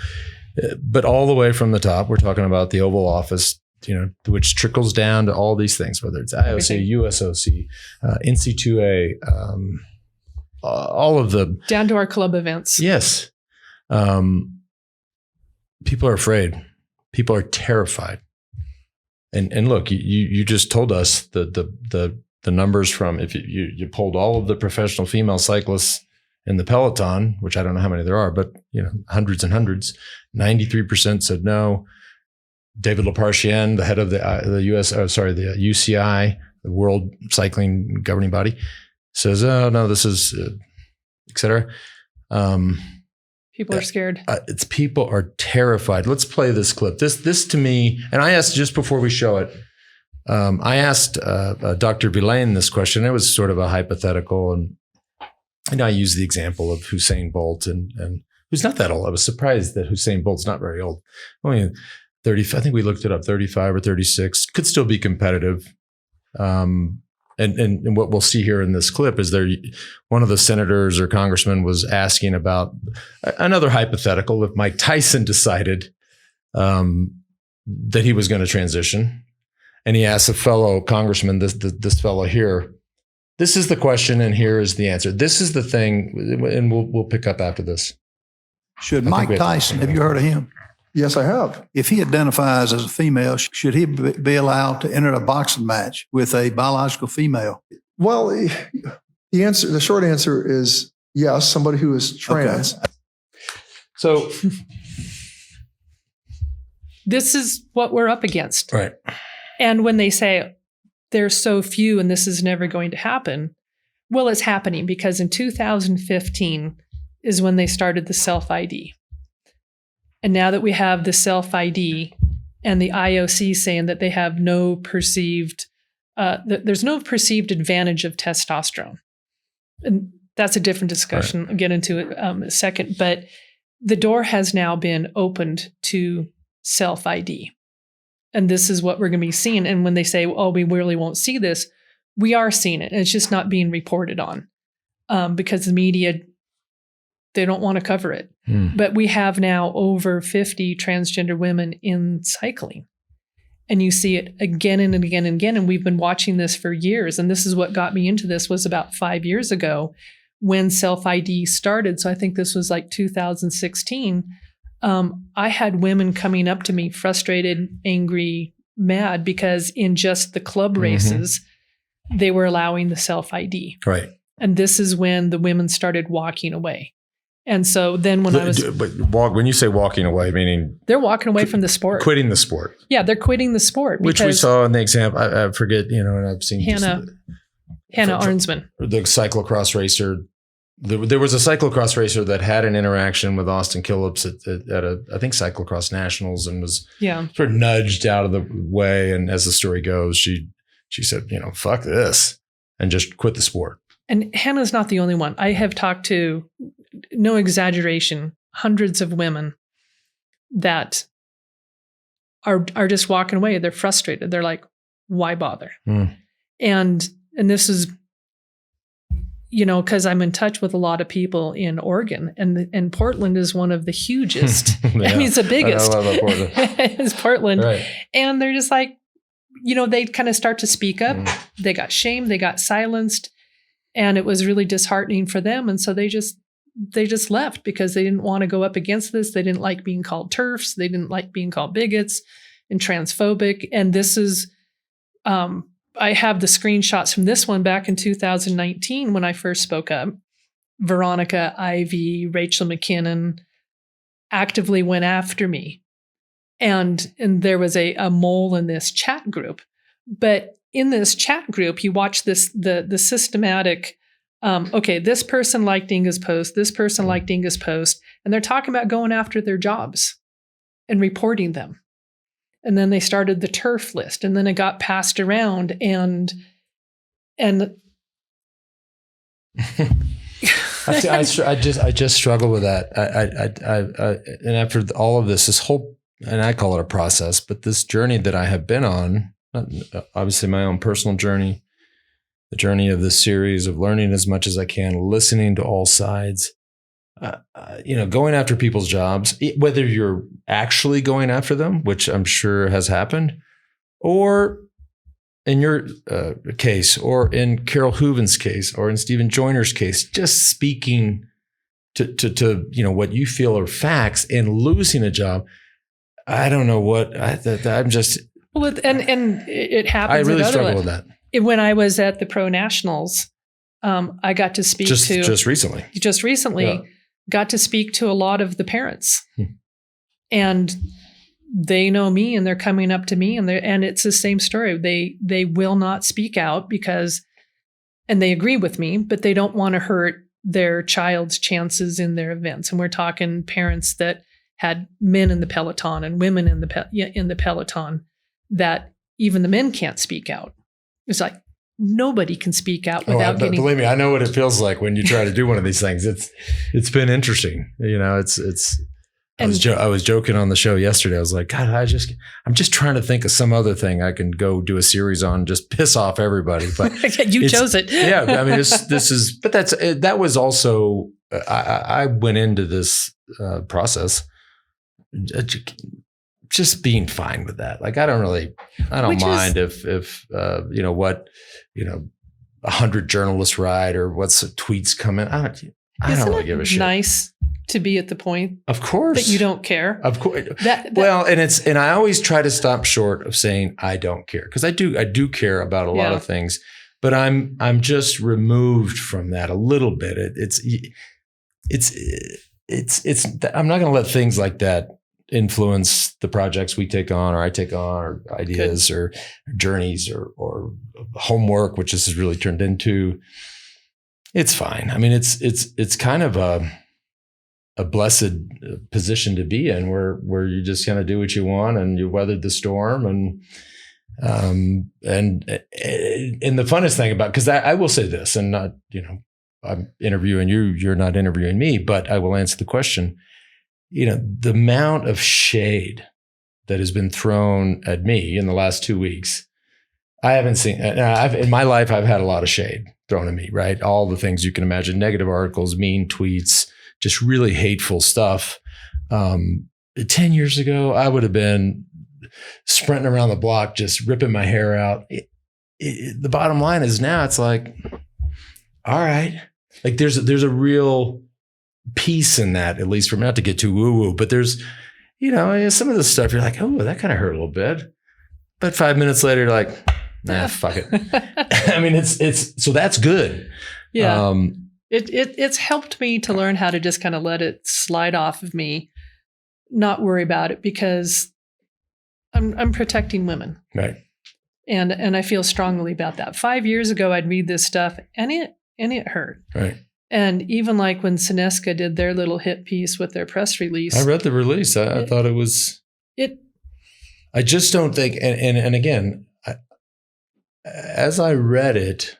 But all the way from the top, we're talking about the Oval Office, which trickles down to all these things, whether it's IOC, USOC, NC2A, all of the down to our club events. Yes. People are afraid. People are terrified. And look, you just told us the numbers from, if you polled all of the professional female cyclists in the peloton, which I don't know how many there are, but hundreds and hundreds, 93% said no. David Leparchien, the head of the UCI, the World Cycling Governing Body, says, "Oh no, this is, et cetera." People are scared. People are terrified. Let's play this clip. This to me, and I asked just before we show it, I asked Dr. Villain this question. It was sort of a hypothetical, and I used the example of Usain Bolt, and who's not that old. I was surprised that Usain Bolt's not very old. Only 30. I think we looked it up. 35 or 36. Could still be competitive. And what we'll see here in this clip is one of the senators or congressmen was asking about another hypothetical. If Mike Tyson decided that he was going to transition, and he asked a fellow congressman, this fellow here, this is the question, and here is the answer. This is the thing, and we'll pick up after this. Should Mike Tyson, have you heard of him? Yes, I have. If he identifies as a female, should he be allowed to enter a boxing match with a biological female? Well, the short answer is yes, somebody who is trans. Okay. So this is what we're up against. Right. And when they say there's so few and this is never going to happen, well, it's happening because in 2015 is when they started the self-ID. And now that we have the self-ID and the IOC saying that they have no perceived, there's no perceived advantage of testosterone. And that's a different discussion. Right. I'll get into it in a second. But the door has now been opened to self-ID. And this is what we're going to be seeing. And when they say, oh, we really won't see this, we are seeing it. And it's just not being reported on because the media, they don't want to cover it. But we have now over 50 transgender women in cycling. And you see it again and again and again. And we've been watching this for years. And this is what got me into this was about 5 years ago when self-ID started. So I think this was like 2016. I had women coming up to me frustrated, angry, mad, because in just the club races, they were allowing the self-ID. Right. And this is when the women started walking away. And so then when you say walking away, meaning they're walking away from the sport, quitting the sport. Yeah, they're quitting the sport, which we saw in the example. I forget, and I've seen Hannah Armstrong, the cyclocross racer. There was a cyclocross racer that had an interaction with Austin Killips at I think cyclocross nationals and was sort of nudged out of the way. And as the story goes, she said, fuck this, and just quit the sport. And Hannah's not the only one. I have talked to, no exaggeration, hundreds of women that are just walking away. They're frustrated. They're like, why bother? And this is, because I'm in touch with a lot of people in Oregon, and Portland is one of the hugest. I mean, it's the biggest. I love Portland. It's Portland. Right. And they're just like, they kind of start to speak up. They got shamed. They got silenced. And it was really disheartening for them. And so they just left because they didn't want to go up against this. They didn't like being called TERFs. They didn't like being called bigots and transphobic. And this is, I have the screenshots from this one back in 2019 when I first spoke up. Veronica Ivy, Rachel McKinnon actively went after me. And there was a mole in this chat group. But in this chat group, you watch the systematic, this person liked Inga's post, this person liked Inga's post, and they're talking about going after their jobs and reporting them. And then they started the TERF list, and then it got passed around, and I just struggle with that. And after all of this whole, and I call it a process, but this journey that I have been on, obviously my own personal journey, the journey of this series of learning as much as I can, listening to all sides, going after people's jobs, whether you're actually going after them, which I'm sure has happened, or in your case, or in Carol Hooven's case, or in Stephen Joyner's case, just speaking to what you feel are facts and losing a job. I don't know what I'm just. Well, and it happens. I really struggle with that. When I was at the Pro Nationals, I got to speak just recently. Got to speak to a lot of the parents, and they know me, and they're coming up to me, and it's the same story. They will not speak out and they agree with me, but they don't want to hurt their child's chances in their events. And we're talking parents that had men in the peloton and women in the peloton, that even the men can't speak out. It's like nobody can speak out without getting. Believe me, I know what it feels like when you try to do one of these things. It's been interesting. I was joking on the show yesterday. I was like, God, I'm just trying to think of some other thing I can go do a series on, just piss off everybody. But you chose it. Yeah. I mean, that was also, I went into this process just being fine with that. Like, I don't mind if 100 journalists write or what's tweets come in. I don't really give a shit. Nice to be at the point, of course, that you don't care. Of course. And I always try to stop short of saying I don't care, because I do care about a lot of things, but I'm just removed from that a little bit. It's I'm not going to let things like that influence the projects we take on, or I take on, or ideas or journeys or homework, which this has really turned into. It's fine. I mean, it's kind of a blessed position to be in, where you just kind of do what you want and you weathered the storm. And the funnest thing about, because I will say this, and not, I'm interviewing you, you're not interviewing me, but I will answer the question. The amount of shade that has been thrown at me in the last 2 weeks, I haven't seen. In my life, I've had a lot of shade thrown at me, right? All the things you can imagine: negative articles, mean tweets, just really hateful stuff. 10 years ago, I would have been sprinting around the block, just ripping my hair out. The bottom line is now it's like, all right, like there's a real peace in that, at least for me, not to get too woo-woo, but there's, some of the stuff you're like, oh, that kind of hurt a little bit. But 5 minutes later, you're like, nah, fuck it. I mean, it's so that's good. Yeah. It's helped me to learn how to just kind of let it slide off of me, not worry about it, because I'm protecting women. Right. And I feel strongly about that. 5 years ago, I'd read this stuff and it hurt. Right. And even like when Cynisca did their little hit piece with their press release. I read the release. I thought it was. I just don't think, and again, as I read it,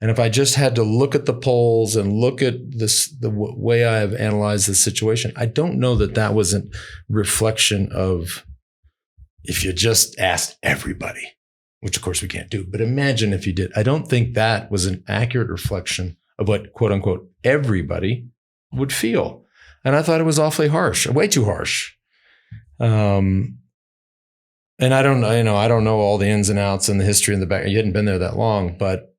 and if I just had to look at the polls and look at the way I have analyzed the situation, I don't know that was a reflection of, if you just asked everybody, which of course we can't do, but imagine if you did. I don't think that was an accurate reflection of what, quote unquote, everybody would feel. And I thought it was awfully harsh, way too harsh. And I don't know all the ins and outs and the history in the back. You hadn't been there that long, but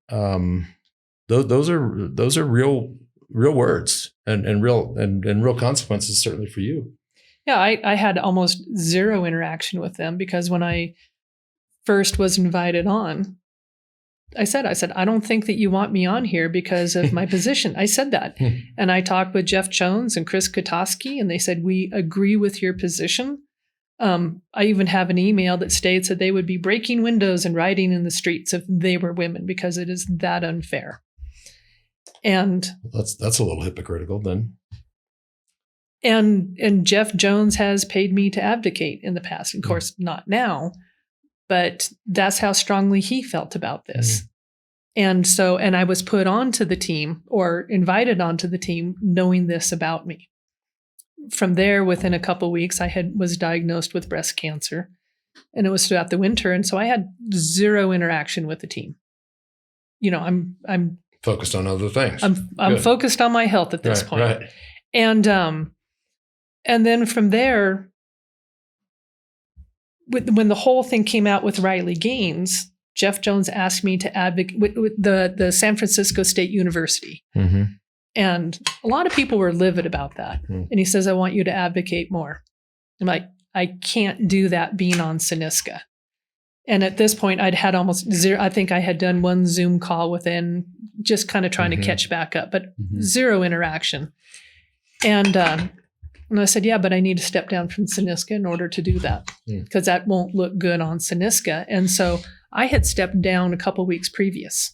those are real words and real consequences, certainly for you. Yeah, I had almost zero interaction with them, because when I first was invited on, I said, I don't think that you want me on here because of my position. I said that. And I talked with Jeff Jones and Chris Kotowski, and they said, we agree with your position. I even have an email that states that they would be breaking windows and riding in the streets if they were women, because it is that unfair. And that's a little hypocritical then. And Jeff Jones has paid me to advocate in the past. Of course, not now, but that's how strongly he felt about this. And I was put onto the team, or invited onto the team, knowing this about me. From there, within a couple of weeks, I was diagnosed with breast cancer, and it was throughout the winter. And so I had zero interaction with the team. I'm focused on other things. I'm focused on my health at this point. Right. And then from there, when the whole thing came out with Riley Gaines, Jeff Jones asked me to advocate with the San Francisco State University. Mm-hmm. And a lot of people were livid about that. Mm. And he says, I want you to advocate more. I'm like, I can't do that being on Cynisca. And at this point, I'd had almost zero. I think I had done one Zoom call within, just kind of trying to catch back up, but zero interaction. And I said, yeah, but I need to step down from Cynisca in order to do that, because that won't look good on Cynisca. And so I had stepped down a couple weeks previous.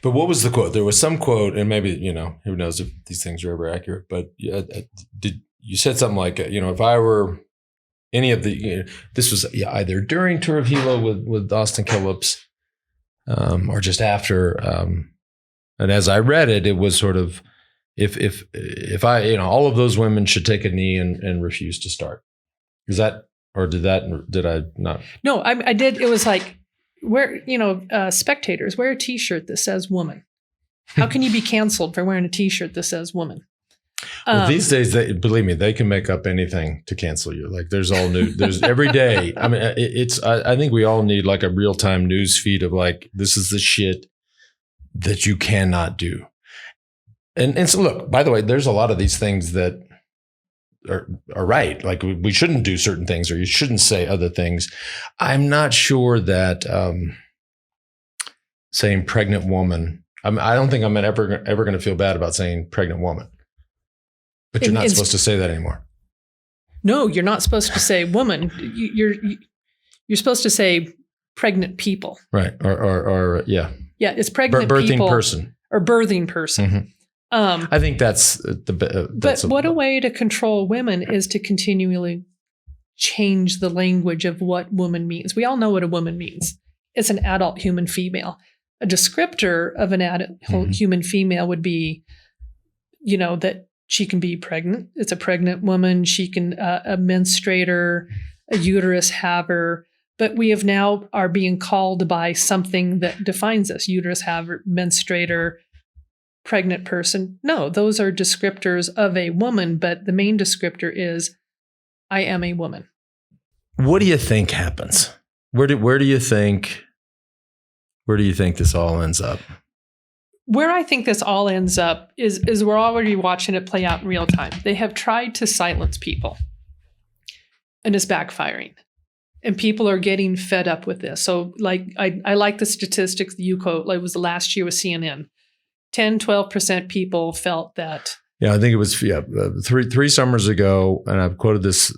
But what was the quote? There was some quote, and maybe, who knows if these things are ever accurate, but you said something like, if I were any of the, this was either during Tour of Hilo with Austin Killips, or just after. And as I read it, it was sort of, if I, all of those women should take a knee and refuse to start. Is that, or did I not? No, I did. It was like, spectators, wear a t-shirt that says woman. How can you be canceled for wearing a t-shirt that says woman? Well, these days, believe me, they can make up anything to cancel you. Like there's every day. I mean, I think we all need like a real-time news feed of like, this is the shit that you cannot do. And so look, by the way, there's a lot of these things that are right. Like we shouldn't do certain things, or you shouldn't say other things. I'm not sure that saying pregnant woman, I don't think I'm ever going to feel bad about saying pregnant woman. But you're not supposed to say that anymore. No, you're not supposed to say woman. You're supposed to say pregnant people. Right. Or yeah. Yeah, it's pregnant birthing people. Person. Or birthing person. Mm-hmm. I think that's what a way to control women is to continually change the language of what woman means. We all know what a woman means. It's an adult human female. A descriptor of an adult human female would be, that she can be pregnant. It's a pregnant woman. She can a menstruator, a uterus haver. But we have now are being called by something that defines us: uterus haver, menstruator, pregnant person. No, those are descriptors of a woman. But the main descriptor is, I am a woman. What do you think happens? Where do you think this all ends up? Where I think this all ends up is we're already watching it play out in real time. They have tried to silence people, and it's backfiring. And people are getting fed up with this. So like I like the statistics that you quote. Like it was the last year with CNN. 10-12% people felt that. Yeah, I think it was three summers ago, and I've quoted this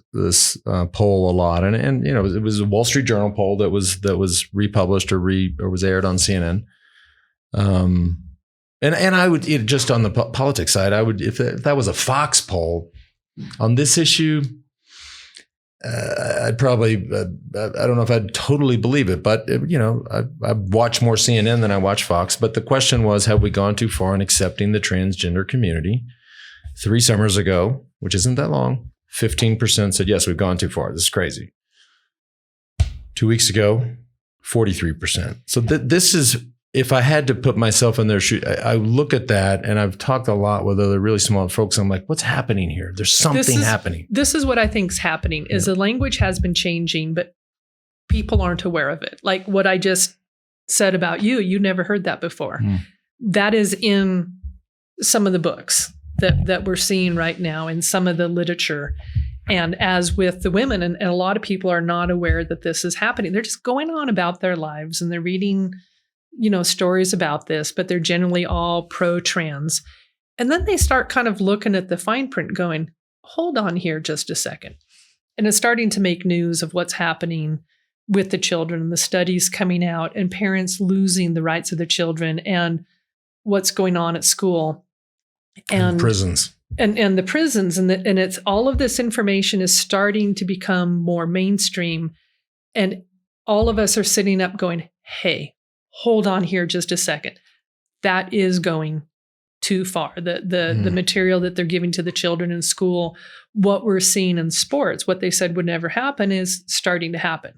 poll a lot. And it was a Wall Street Journal poll that was republished or was aired on CNN. And I would, just on the politics side, I would, if that was a Fox poll on this issue, I'd probably, I don't know if I'd totally believe it, but I watch more CNN than I watch Fox. But the question was, have we gone too far in accepting the transgender community? 3 summers ago, which isn't that long, 15% said, yes, we've gone too far. This is crazy. 2 weeks ago, 43%. So this is, if I had to put myself in their shoes, I look at that, and I've talked a lot with other really smart folks. I'm like, what's happening here? There's something happening. This is what I think is happening, is the language has been changing, but people aren't aware of it. Like what I just said about you never heard that before. That is in some of the books that we're seeing right now, in some of the literature. And as with the women, and a lot of people are not aware that this is happening. They're just going on about their lives, and they're reading stories about this, but they're generally all pro-trans. And then they start kind of looking at the fine print going, hold on here just a second. And it's starting to make news of what's happening with the children, and the studies coming out, and parents losing the rights of their children, and what's going on at school. And prisons. And the prisons. And it's all of this information is starting to become more mainstream. And all of us are sitting up going, hey, hold on here just a second. That is going too far. The material that they're giving to the children in school, what we're seeing in sports, what they said would never happen is starting to happen.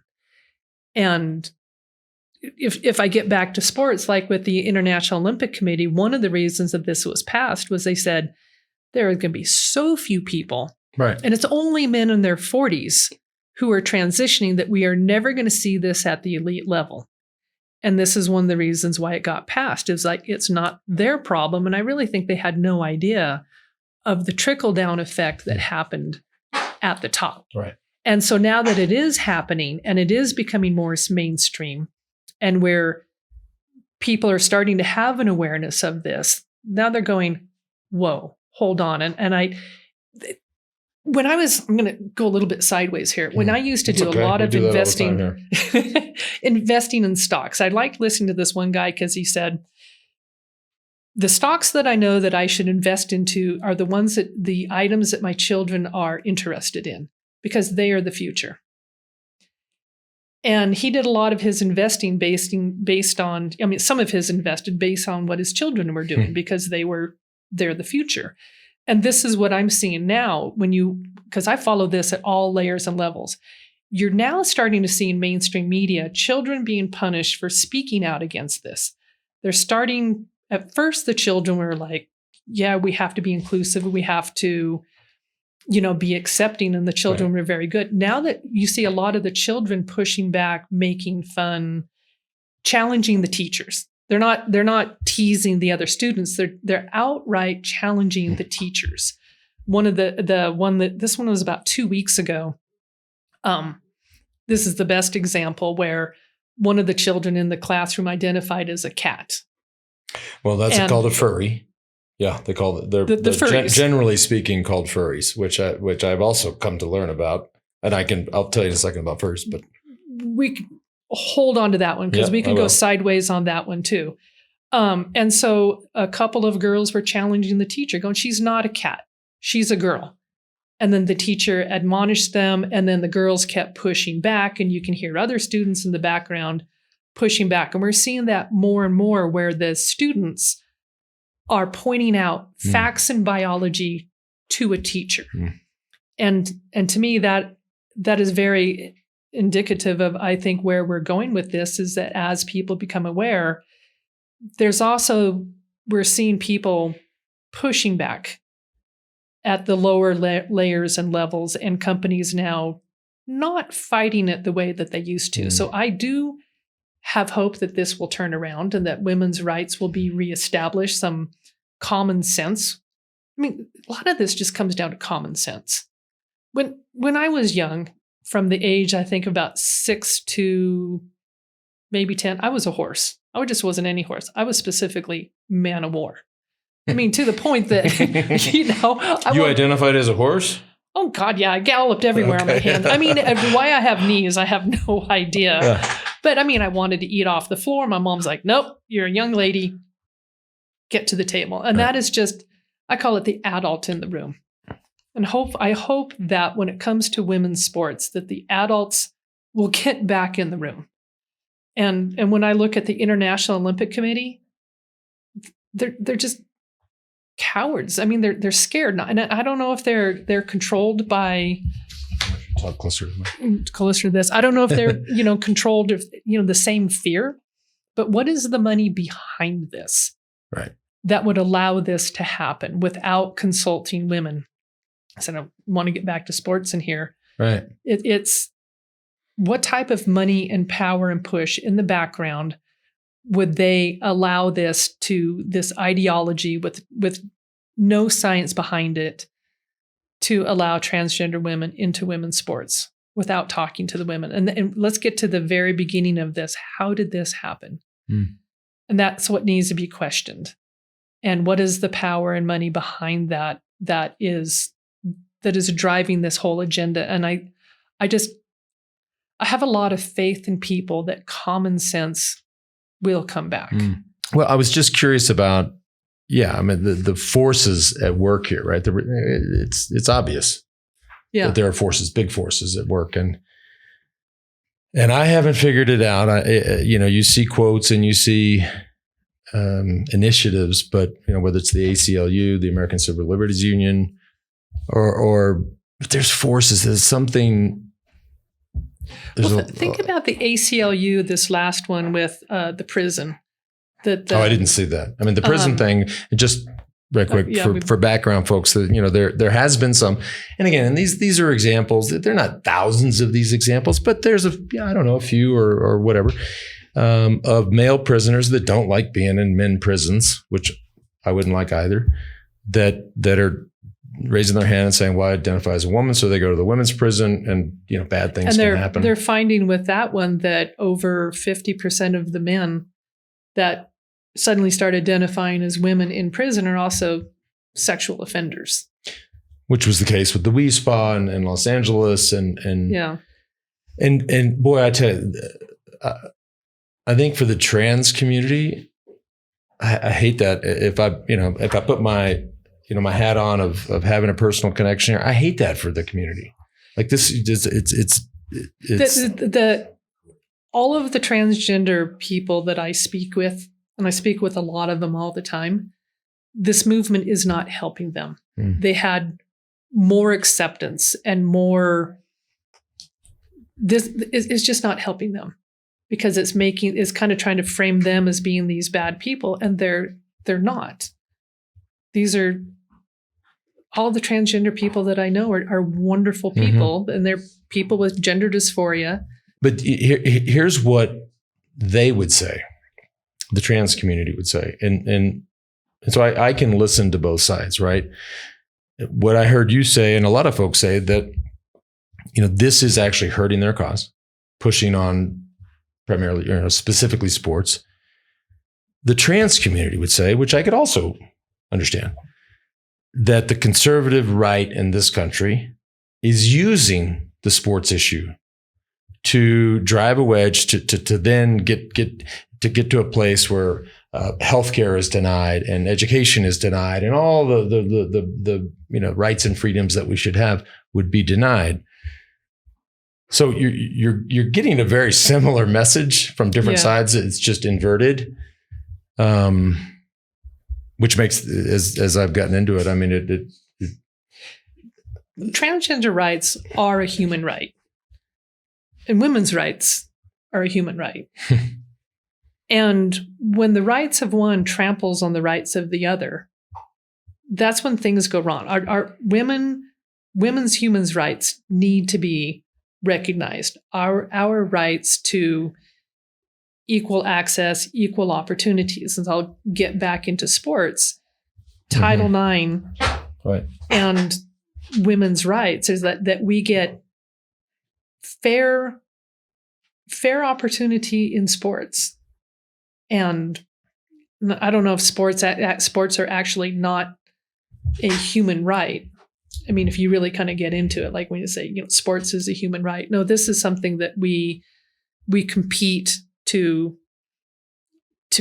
And if I get back to sports, like with the International Olympic Committee, one of the reasons that this was passed was they said there are going to be so few people, right? And it's only men in their 40s who are transitioning, that we are never going to see this at the elite level. And this is one of the reasons why it got passed, is like, it's not their problem. And I really think they had no idea of the trickle-down effect that happened at the top. Right. And so now that it is happening, and it is becoming more mainstream, and where people are starting to have an awareness of this, now they're going, whoa, hold on. And I'm going to go a little bit sideways here. When I used to do a lot of investing, investing in stocks, I liked listening to this one guy, because he said, the stocks that I know that I should invest into are the items that my children are interested in, because they are the future. And he did a lot of his investing based on, some of his invested based on what his children were doing, because they were they're the future. And this is what I'm seeing now because I follow this at all layers and levels. You're now starting to see in mainstream media children being punished for speaking out against this. They're starting, at first, the children were like, yeah, we have to be inclusive. We have to, be accepting. And the children were very good. Now that you see a lot of the children pushing back, making fun, challenging the teachers. They're not teasing the other students. They're outright challenging the teachers. This one was about 2 weeks ago. This is the best example where one of the children in the classroom identified as a cat. Well, that's called a furry. Yeah, they call it. They're furries. Generally speaking, called furries, which I've also come to learn about, and I'll tell you in a second about furries, but we can hold on to that one because we can go sideways on that one too. And so a couple of girls were challenging the teacher, going, "She's not a cat, she's a girl." And then the teacher admonished them, and then the girls kept pushing back, and you can hear other students in the background pushing back. And we're seeing that more and more where the students are pointing out facts in biology to a teacher. And to me, that is very indicative of, I think, where we're going with this is that as people become aware, we're seeing people pushing back at the lower layers and levels, and companies now not fighting it the way that they used to. So I do have hope that this will turn around and that women's rights will be reestablished, some common sense. I mean, a lot of this just comes down to common sense. When I was young, from the age, I think about 6 to maybe 10, I was a horse. I just wasn't any horse. I was specifically man of war. I mean, to the point that, You identified as a horse? Oh, God, yeah. I galloped everywhere on my hands. I mean, why I have knees, I have no idea. Yeah. But I mean, I wanted to eat off the floor. My mom's like, nope, you're a young lady. Get to the table. And that is just, I call it the adult in the room. And I hope that when it comes to women's sports, that the adults will get back in the room. And when I look at the International Olympic Committee, they're just cowards. I mean, they're scared. And I don't know if they're controlled by. Talk closer to this. I don't know if they're controlled of the same fear, but what is the money behind this? Right. That would allow this to happen without consulting women. So I want to get back to sports in here. Right. It's what type of money and power and push in the background would they allow this ideology with no science behind it to allow transgender women into women's sports without talking to the women? And let's get to the very beginning of this. How did this happen? And that's what needs to be questioned. And what is the power and money behind that is driving this whole agenda? And I have a lot of faith in people that common sense will come back. Well, I was just curious about, the forces at work here, right? It's obvious that there are forces, big forces at work. And I haven't figured it out. You see quotes and you see initiatives, but whether it's the ACLU, the American Civil Liberties Union, or but there's forces. There's something. Think about the ACLU. This last one with the prison. I didn't see that. I mean, the prison thing. Just real quick for background, folks. There has been some, and again, and these are examples. They're not thousands of these examples, but there's a few or whatever of male prisoners that don't like being in men prisons, which I wouldn't like either. That are raising their hand and saying, well, I identify as a woman, so they go to the women's prison, and bad things can happen. They're finding with that one that over 50% of the men that suddenly start identifying as women in prison are also sexual offenders. Which was the case with the Wee Spa in Los Angeles, and boy, I tell you, I think for the trans community, I hate that. If I put my my hat on of having a personal connection here, I hate that for the community. Like this, it's all of the transgender people that I speak with, and I speak with a lot of them all the time, this movement is not helping them. They had more acceptance and more, this is just not helping them, because it's kind of trying to frame them as being these bad people, and they're not. These are all the transgender people that I know are wonderful people, and they're people with gender dysphoria. But here's what they would say, the trans community would say, and so I can listen to both sides, right? What I heard you say, and a lot of folks say, that this is actually hurting their cause, pushing on primarily, specifically sports. The trans community would say, which I could also understand, that the conservative right in this country is using the sports issue to drive a wedge to then get to a place where healthcare is denied and education is denied, and all the rights and freedoms that we should have would be denied. So you're getting a very similar message from different sides. It's just inverted. Which makes, as I've gotten into it, I mean, transgender rights are a human right, and women's rights are a human right. And when the rights of one tramples on the rights of the other, that's when things go wrong. Our women's human rights need to be recognized. Our rights to equal access, equal opportunities. And I'll get back into sports. Title IX right. and women's rights is that we get fair opportunity in sports. And I don't know if sports are actually not a human right. I mean, if you really kind of get into it, like when you say, sports is a human right. No, this is something that we compete to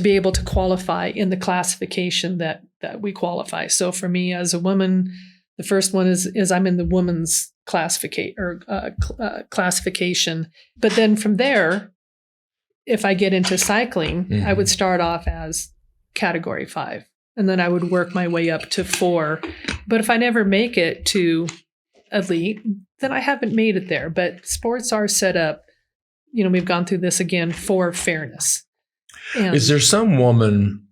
be able to qualify in the classification that we qualify. So for me as a woman, the first one is I'm in the women's classification. But then from there, if I get into cycling, I would start off as category 5, and then I would work my way up to 4. But if I never make it to elite, then I haven't made it there. But sports are set up, we've gone through this again, for fairness. And is there some woman,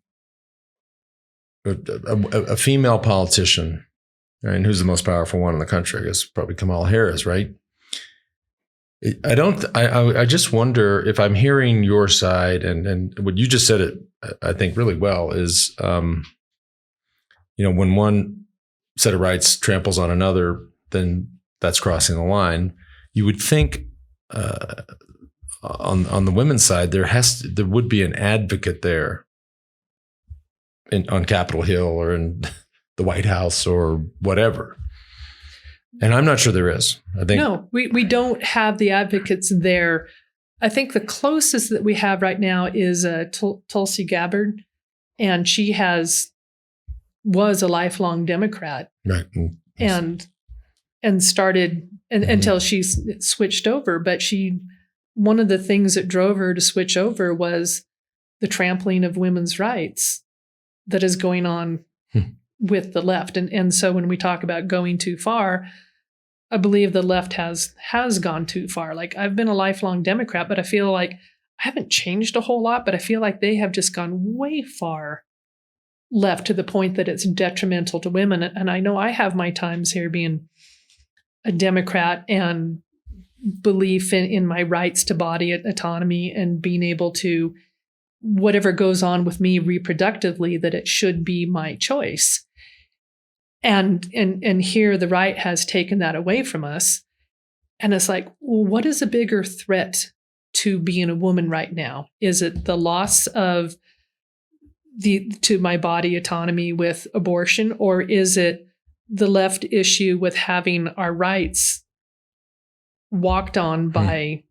a female politician, and who's the most powerful one in the country? I guess probably Kamala Harris, right? I just wonder if I'm hearing your side, and what you just said it, I think really well, is, when one set of rights tramples on another, then that's crossing the line. You would think, on the women's side, there would be an advocate there on Capitol Hill or in the White House or whatever. And I'm not sure there is. I think no, we don't have the advocates there. I think the closest that we have right now is Tulsi Gabbard, and she was a lifelong Democrat, right, and started until she switched over. But one of the things that drove her to switch over was the trampling of women's rights that is going on with the left. And so when we talk about going too far, I believe the left has gone too far. Like, I've been a lifelong Democrat, but I feel like I haven't changed a whole lot, but I feel like they have just gone way far left to the point that it's detrimental to women. And I know I have my times here being a Democrat and belief in my rights to body autonomy and being able to, whatever goes on with me reproductively, that it should be my choice. And here the right has taken that away from us. And it's like, well, what is a bigger threat to being a woman right now? Is it the loss of to my body autonomy with abortion, or is it the left issue with having our rights walked on by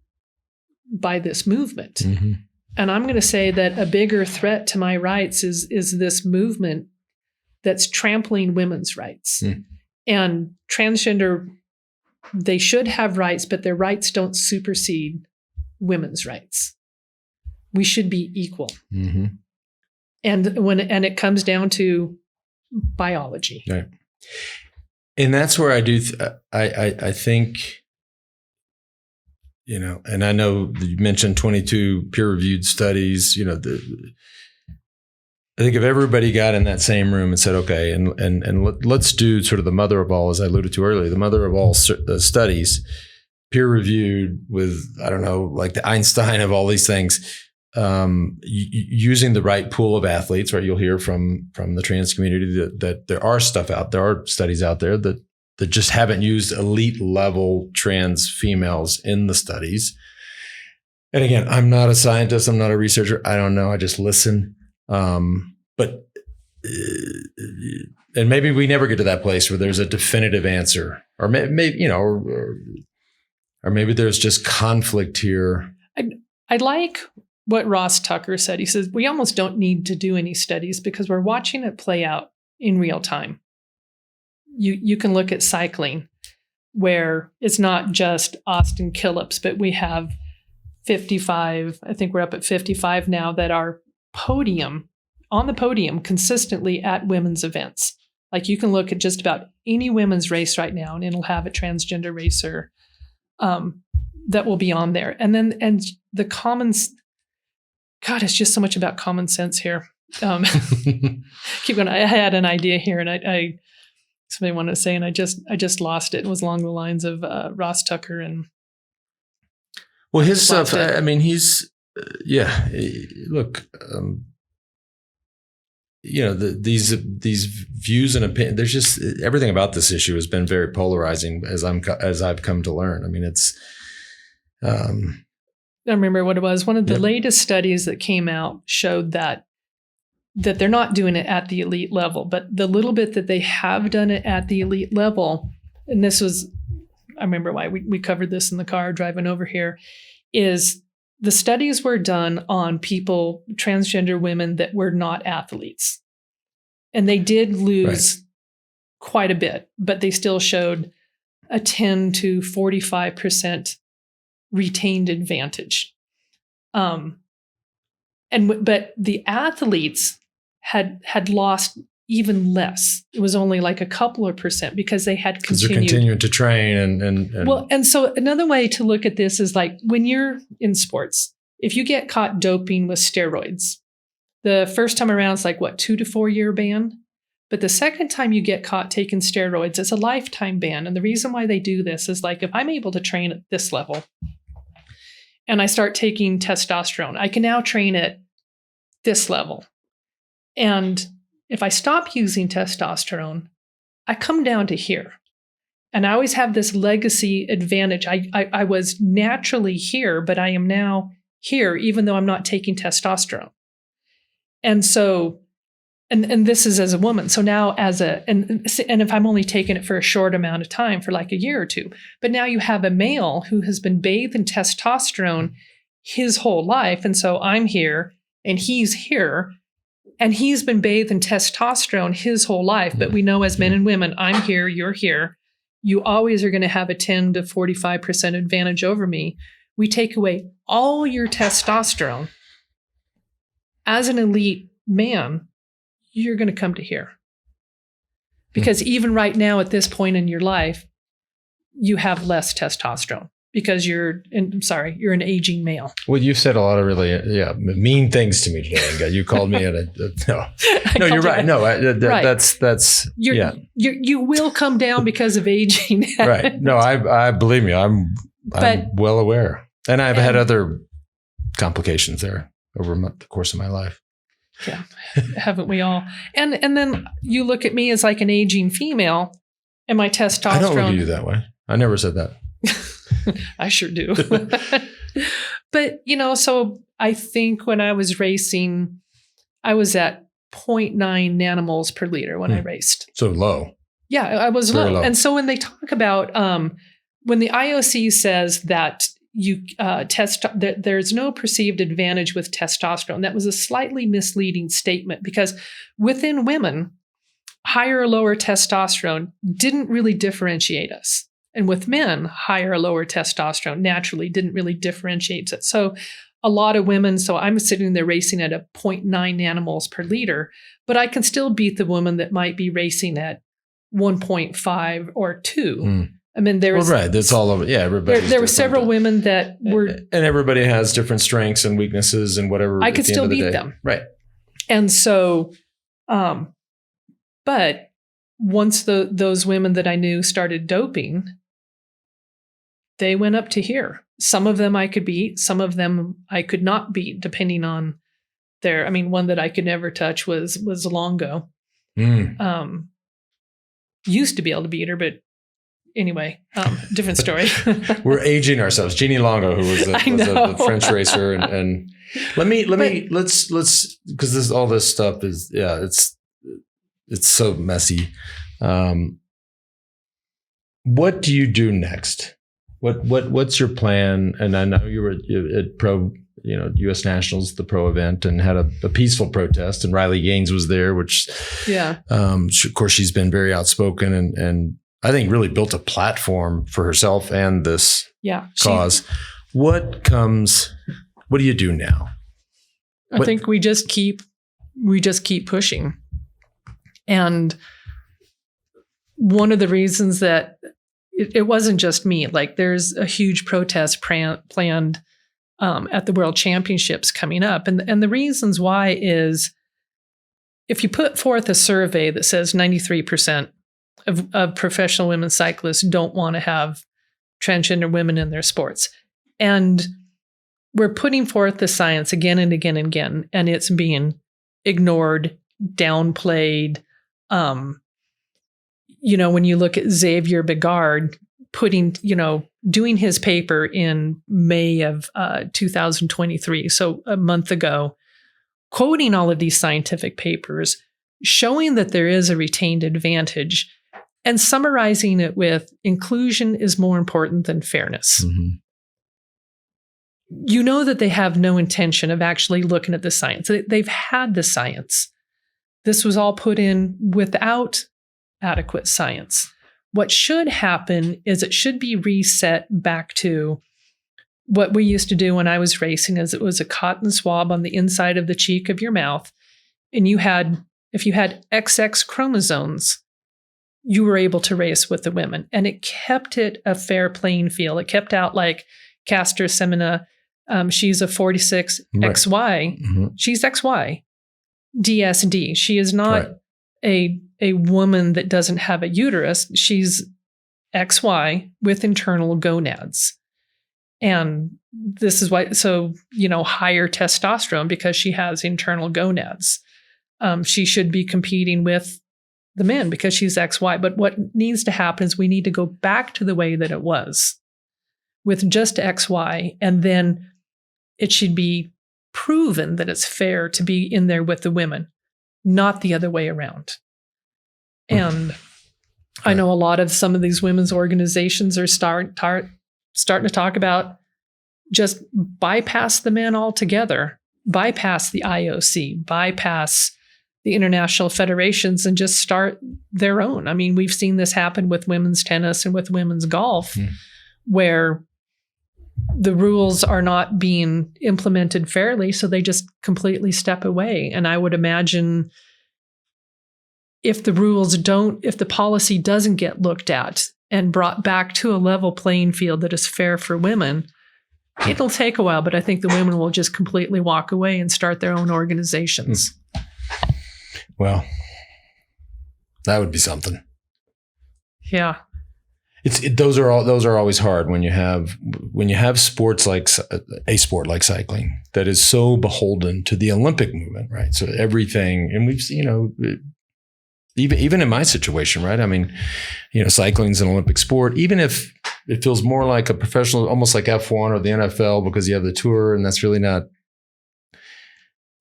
this movement? Mm-hmm. And I'm going to say that a bigger threat to my rights is this movement that's trampling women's rights. And transgender, they should have rights, but their rights don't supersede women's rights. We should be equal. Mm-hmm. And when it comes down to biology. Right. And that's where I do, I think, and I know you mentioned 22 peer-reviewed studies, I think if everybody got in that same room and said, okay, and let's do sort of the mother of all, as I alluded to earlier, the mother of all studies, peer-reviewed with, I don't know, like the Einstein of all these things, using the right pool of athletes, right? You'll hear from the trans community that there are studies out there that just haven't used elite level trans females in the studies. And again, I'm not a scientist. I'm not a researcher. I don't know. I just listen. But and maybe we never get to that place where there's a definitive answer, or maybe, or maybe there's just conflict here. I like what Ross Tucker said. He says, we almost don't need to do any studies because we're watching it play out in real time. You can look at cycling, where it's not just Austin Killips, but we have 55, I think we're up at 55 now, that are on the podium consistently at women's events. Like you can look at just about any women's race right now and it'll have a transgender racer that will be on there. And the God, it's just so much about common sense here. Keep going. I had an idea here and I somebody wanted to say, and I just lost it. It was along the lines of Ross Tucker and. Well, his stuff, I mean, he's, look, these views and opinions, there's just everything about this issue has been very polarizing as I've come to learn. I mean, it's, I don't remember what it was. One of the latest studies that came out showed that they're not doing it at the elite level, but the little bit that they have done it at the elite level, and this was, I remember why we covered this in the car driving over here, is the studies were done on people, transgender women that were not athletes. And they did lose quite a bit, but they still showed a 10 to 45% retained advantage. But the athletes had lost even less. It was only like a couple of percent because they had continued. They're continuing to train and well, and so another way to look at this is like when you're in sports, if you get caught doping with steroids, the first time around it's like 2 to 4 year ban. But the second time you get caught taking steroids, it's a lifetime ban. And the reason why they do this is like if I'm able to train at this level and I start taking testosterone, I can now train at this level. And if I stop using testosterone, I come down to here. And I always have this legacy advantage. I was naturally here, but I am now here, even though I'm not taking testosterone. And so, and this is as a woman. So now and if I'm only taking it for a short amount of time, for like a year or two, but now you have a male who has been bathed in testosterone his whole life. And so I'm here and he's here. And he's been bathed in testosterone his whole life. But we know as men and women, I'm here, you're here. You always are going to have a 10 to 45% advantage over me. We take away all your testosterone. As an elite man, you're going to come to here. Because even right now at this point in your life, you have less testosterone. Because you're an aging male. Well, you've said a lot of really, mean things to me today, Inga. You called me no, you're right. No, that's You will come down because of aging. Right. No, I believe me. I'm well aware, and I've had other complications there over the course of my life. Yeah, haven't we all? And then you look at me as like an aging female, and my testosterone. I don't look at you that way. I never said that. I sure do. But, so I think when I was racing, I was at 0.9 nanomoles per liter when I raced. So low. Yeah, I was low. And so when they talk about, when the IOC says that you there's no perceived advantage with testosterone, that was a slightly misleading statement because within women, higher or lower testosterone didn't really differentiate us. And with men, higher or lower testosterone naturally didn't really differentiate it. So a lot of women, so I'm sitting there racing at a 0.9 nanomoles per liter, but I can still beat the woman that might be racing at 1.5 or 2. I mean, there was right. That's all over. Yeah, everybody. There were several women that were, and everybody has different strengths and weaknesses and whatever. I could still beat them, right? And so, but once those women that I knew started doping, they went up to here. Some of them I could beat, some of them I could not beat, depending on their. I mean, one that I could never touch was Longo. Used to be able to beat her, but. Anyway, different story. We're aging ourselves. Jeannie Longo, who was a French racer, and let's because all this stuff is it's so messy. What do you do next? What's your plan? And I know you were at Pro, U.S. Nationals, the pro event, and had a peaceful protest, and Riley Gaines was there, which of course she's been very outspoken and I think really built a platform for herself and this cause. What do you do now? I think we just keep pushing. And one of the reasons that it wasn't just me, like there's a huge protest planned at the World Championships coming up. And the reasons why is if you put forth a survey that says 93% of professional women cyclists don't want to have transgender women in their sports. And we're putting forth the science again and again and again, and it's being ignored, downplayed. When you look at Xavier Bigard doing his paper in May of 2023, so a month ago, quoting all of these scientific papers, showing that there is a retained advantage, and summarizing it with inclusion is more important than fairness. You know that they have no intention of actually looking at the science. They've had the science. This was all put in without adequate science. What should happen is it should be reset back to what we used to do when I was racing, is it was a cotton swab on the inside of the cheek of your mouth. And if you had XX chromosomes, you were able to race with the women. And it kept it a fair playing field. It kept out like Castor Semina. She's a 46 XY. She's XY. DSD. She is not a woman that doesn't have a uterus. She's XY with internal gonads. And this is why, higher testosterone because she has internal gonads. She should be competing with the men because she's XY. But what needs to happen is we need to go back to the way that it was with just XY. And then it should be proven that it's fair to be in there with the women, not the other way around. And I know a lot of some of these women's organizations are starting to talk about just bypass the men altogether, bypass the IOC, bypass the international federations and just start their own. I mean, we've seen this happen with women's tennis and with women's golf, where the rules are not being implemented fairly, so they just completely step away. And I would imagine if the policy doesn't get looked at and brought back to a level playing field that is fair for women, it'll take a while, but I think the women will just completely walk away and start their own organizations. Well, that would be something. Yeah. Those are always hard when you have sports like a sport like cycling that is so beholden to the Olympic movement, right? So everything, and we've even in my situation, right? I mean, cycling's an Olympic sport, even if it feels more like a professional, almost like F1 or the NFL because you have the tour, and that's really not.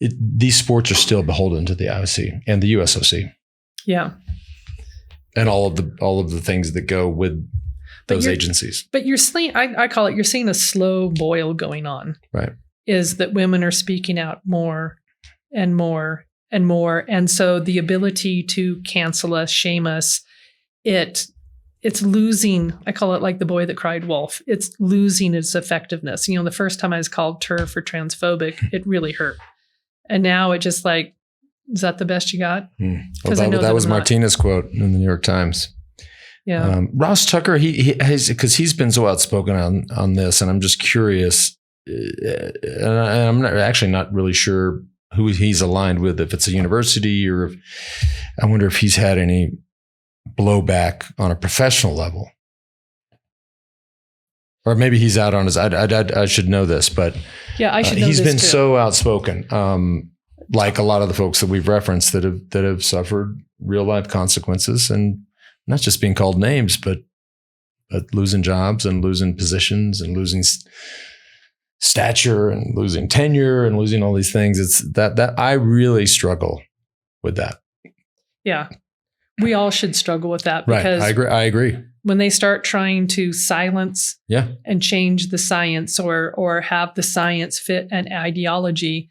These sports are still beholden to the IOC and the USOC. Yeah. And all of the things that go with those agencies. But you're seeing, I call it, you're seeing a slow boil going on. Right. Is that women are speaking out more and more and more. And so the ability to cancel us, shame us, it it's losing, I call it like the boy that cried wolf. It's losing its effectiveness. The first time I was called TERF or transphobic, it really hurt. And now it just like, is that the best you got? Well, that was Martina's quote in the New York Times. Yeah. Ross Tucker, because he's been so outspoken on this, and I'm just curious, and I'm not really sure who he's aligned with, if it's a university or I wonder if he's had any blowback on a professional level. Or maybe he's out on his, I should know this, but yeah, I should know he's this been too. so outspoken, like a lot of the folks that we've referenced that have suffered real life consequences, and not just being called names, but losing jobs and losing positions and losing stature and losing tenure and losing all these things. It's that I really struggle with that. Yeah. We all should struggle with that, because right. I agree. When they start trying to silence yeah. and change the science or have the science fit an ideology,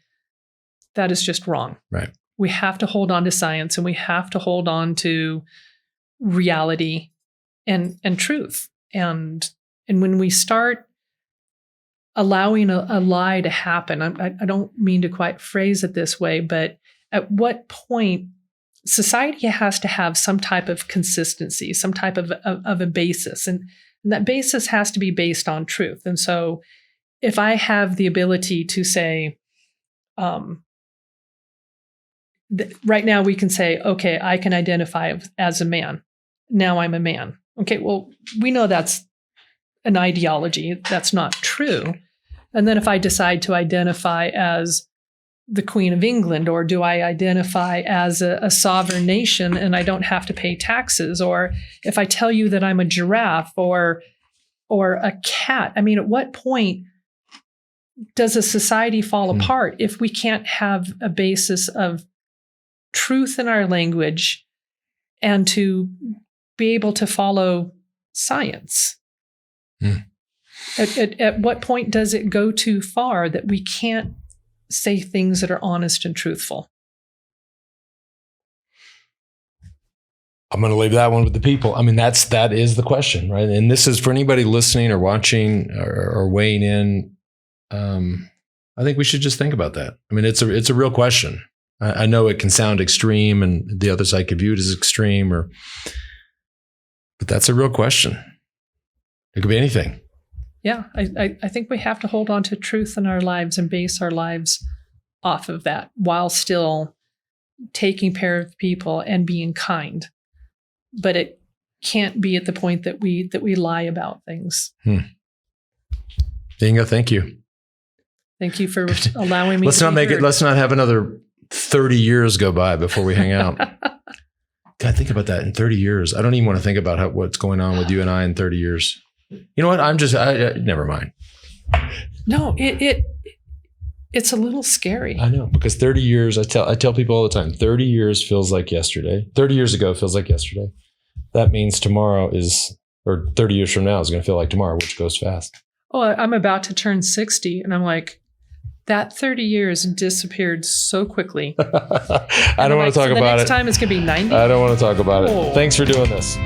that is just wrong. Right. We have to hold on to science, and we have to hold on to reality and truth. And when we start allowing a lie to happen, I don't mean to quite phrase it this way, but at what point society has to have some type of consistency, some type of a basis, and that basis has to be based on truth. And so if I have the ability to say, right now we can say, okay, I can identify as a man. Now I'm a man. Okay, well, we know that's an ideology. That's not true. And then if I decide to identify as the Queen of England, or do I identify as a sovereign nation and I don't have to pay taxes? Or if I tell you that I'm a giraffe or a cat, I mean, at what point does a society fall apart if we can't have a basis of truth in our language and to be able to follow science? At what point does it go too far that we can't say things that are honest and truthful? I'm going to leave that one with the people. I mean, that is the question, right? And this is for anybody listening or watching or weighing in. I think we should just think about that. I mean, it's a real question. I know it can sound extreme, and the other side could view it as extreme, but that's a real question. It could be anything. Yeah, I think we have to hold on to truth in our lives and base our lives off of that, while still taking care of people and being kind. But it can't be at the point that we lie about things. Inga, thank you. Thank you for allowing me. Let's not have another 30 years go by before we hang out. God, think about that in 30 years. I don't even want to think about what's going on with you and I in 30 years. You know what? Never mind. No, it's a little scary. I know, because 30 years, I tell people all the time, 30 years feels like yesterday. 30 years ago feels like yesterday. That means tomorrow or 30 years from now is going to feel like tomorrow, which goes fast. Oh, I'm about to turn 60, and I'm like, that 30 years disappeared so quickly. I don't want to talk about it. Next time it's going to be 90. I don't want to talk about it. Thanks for doing this.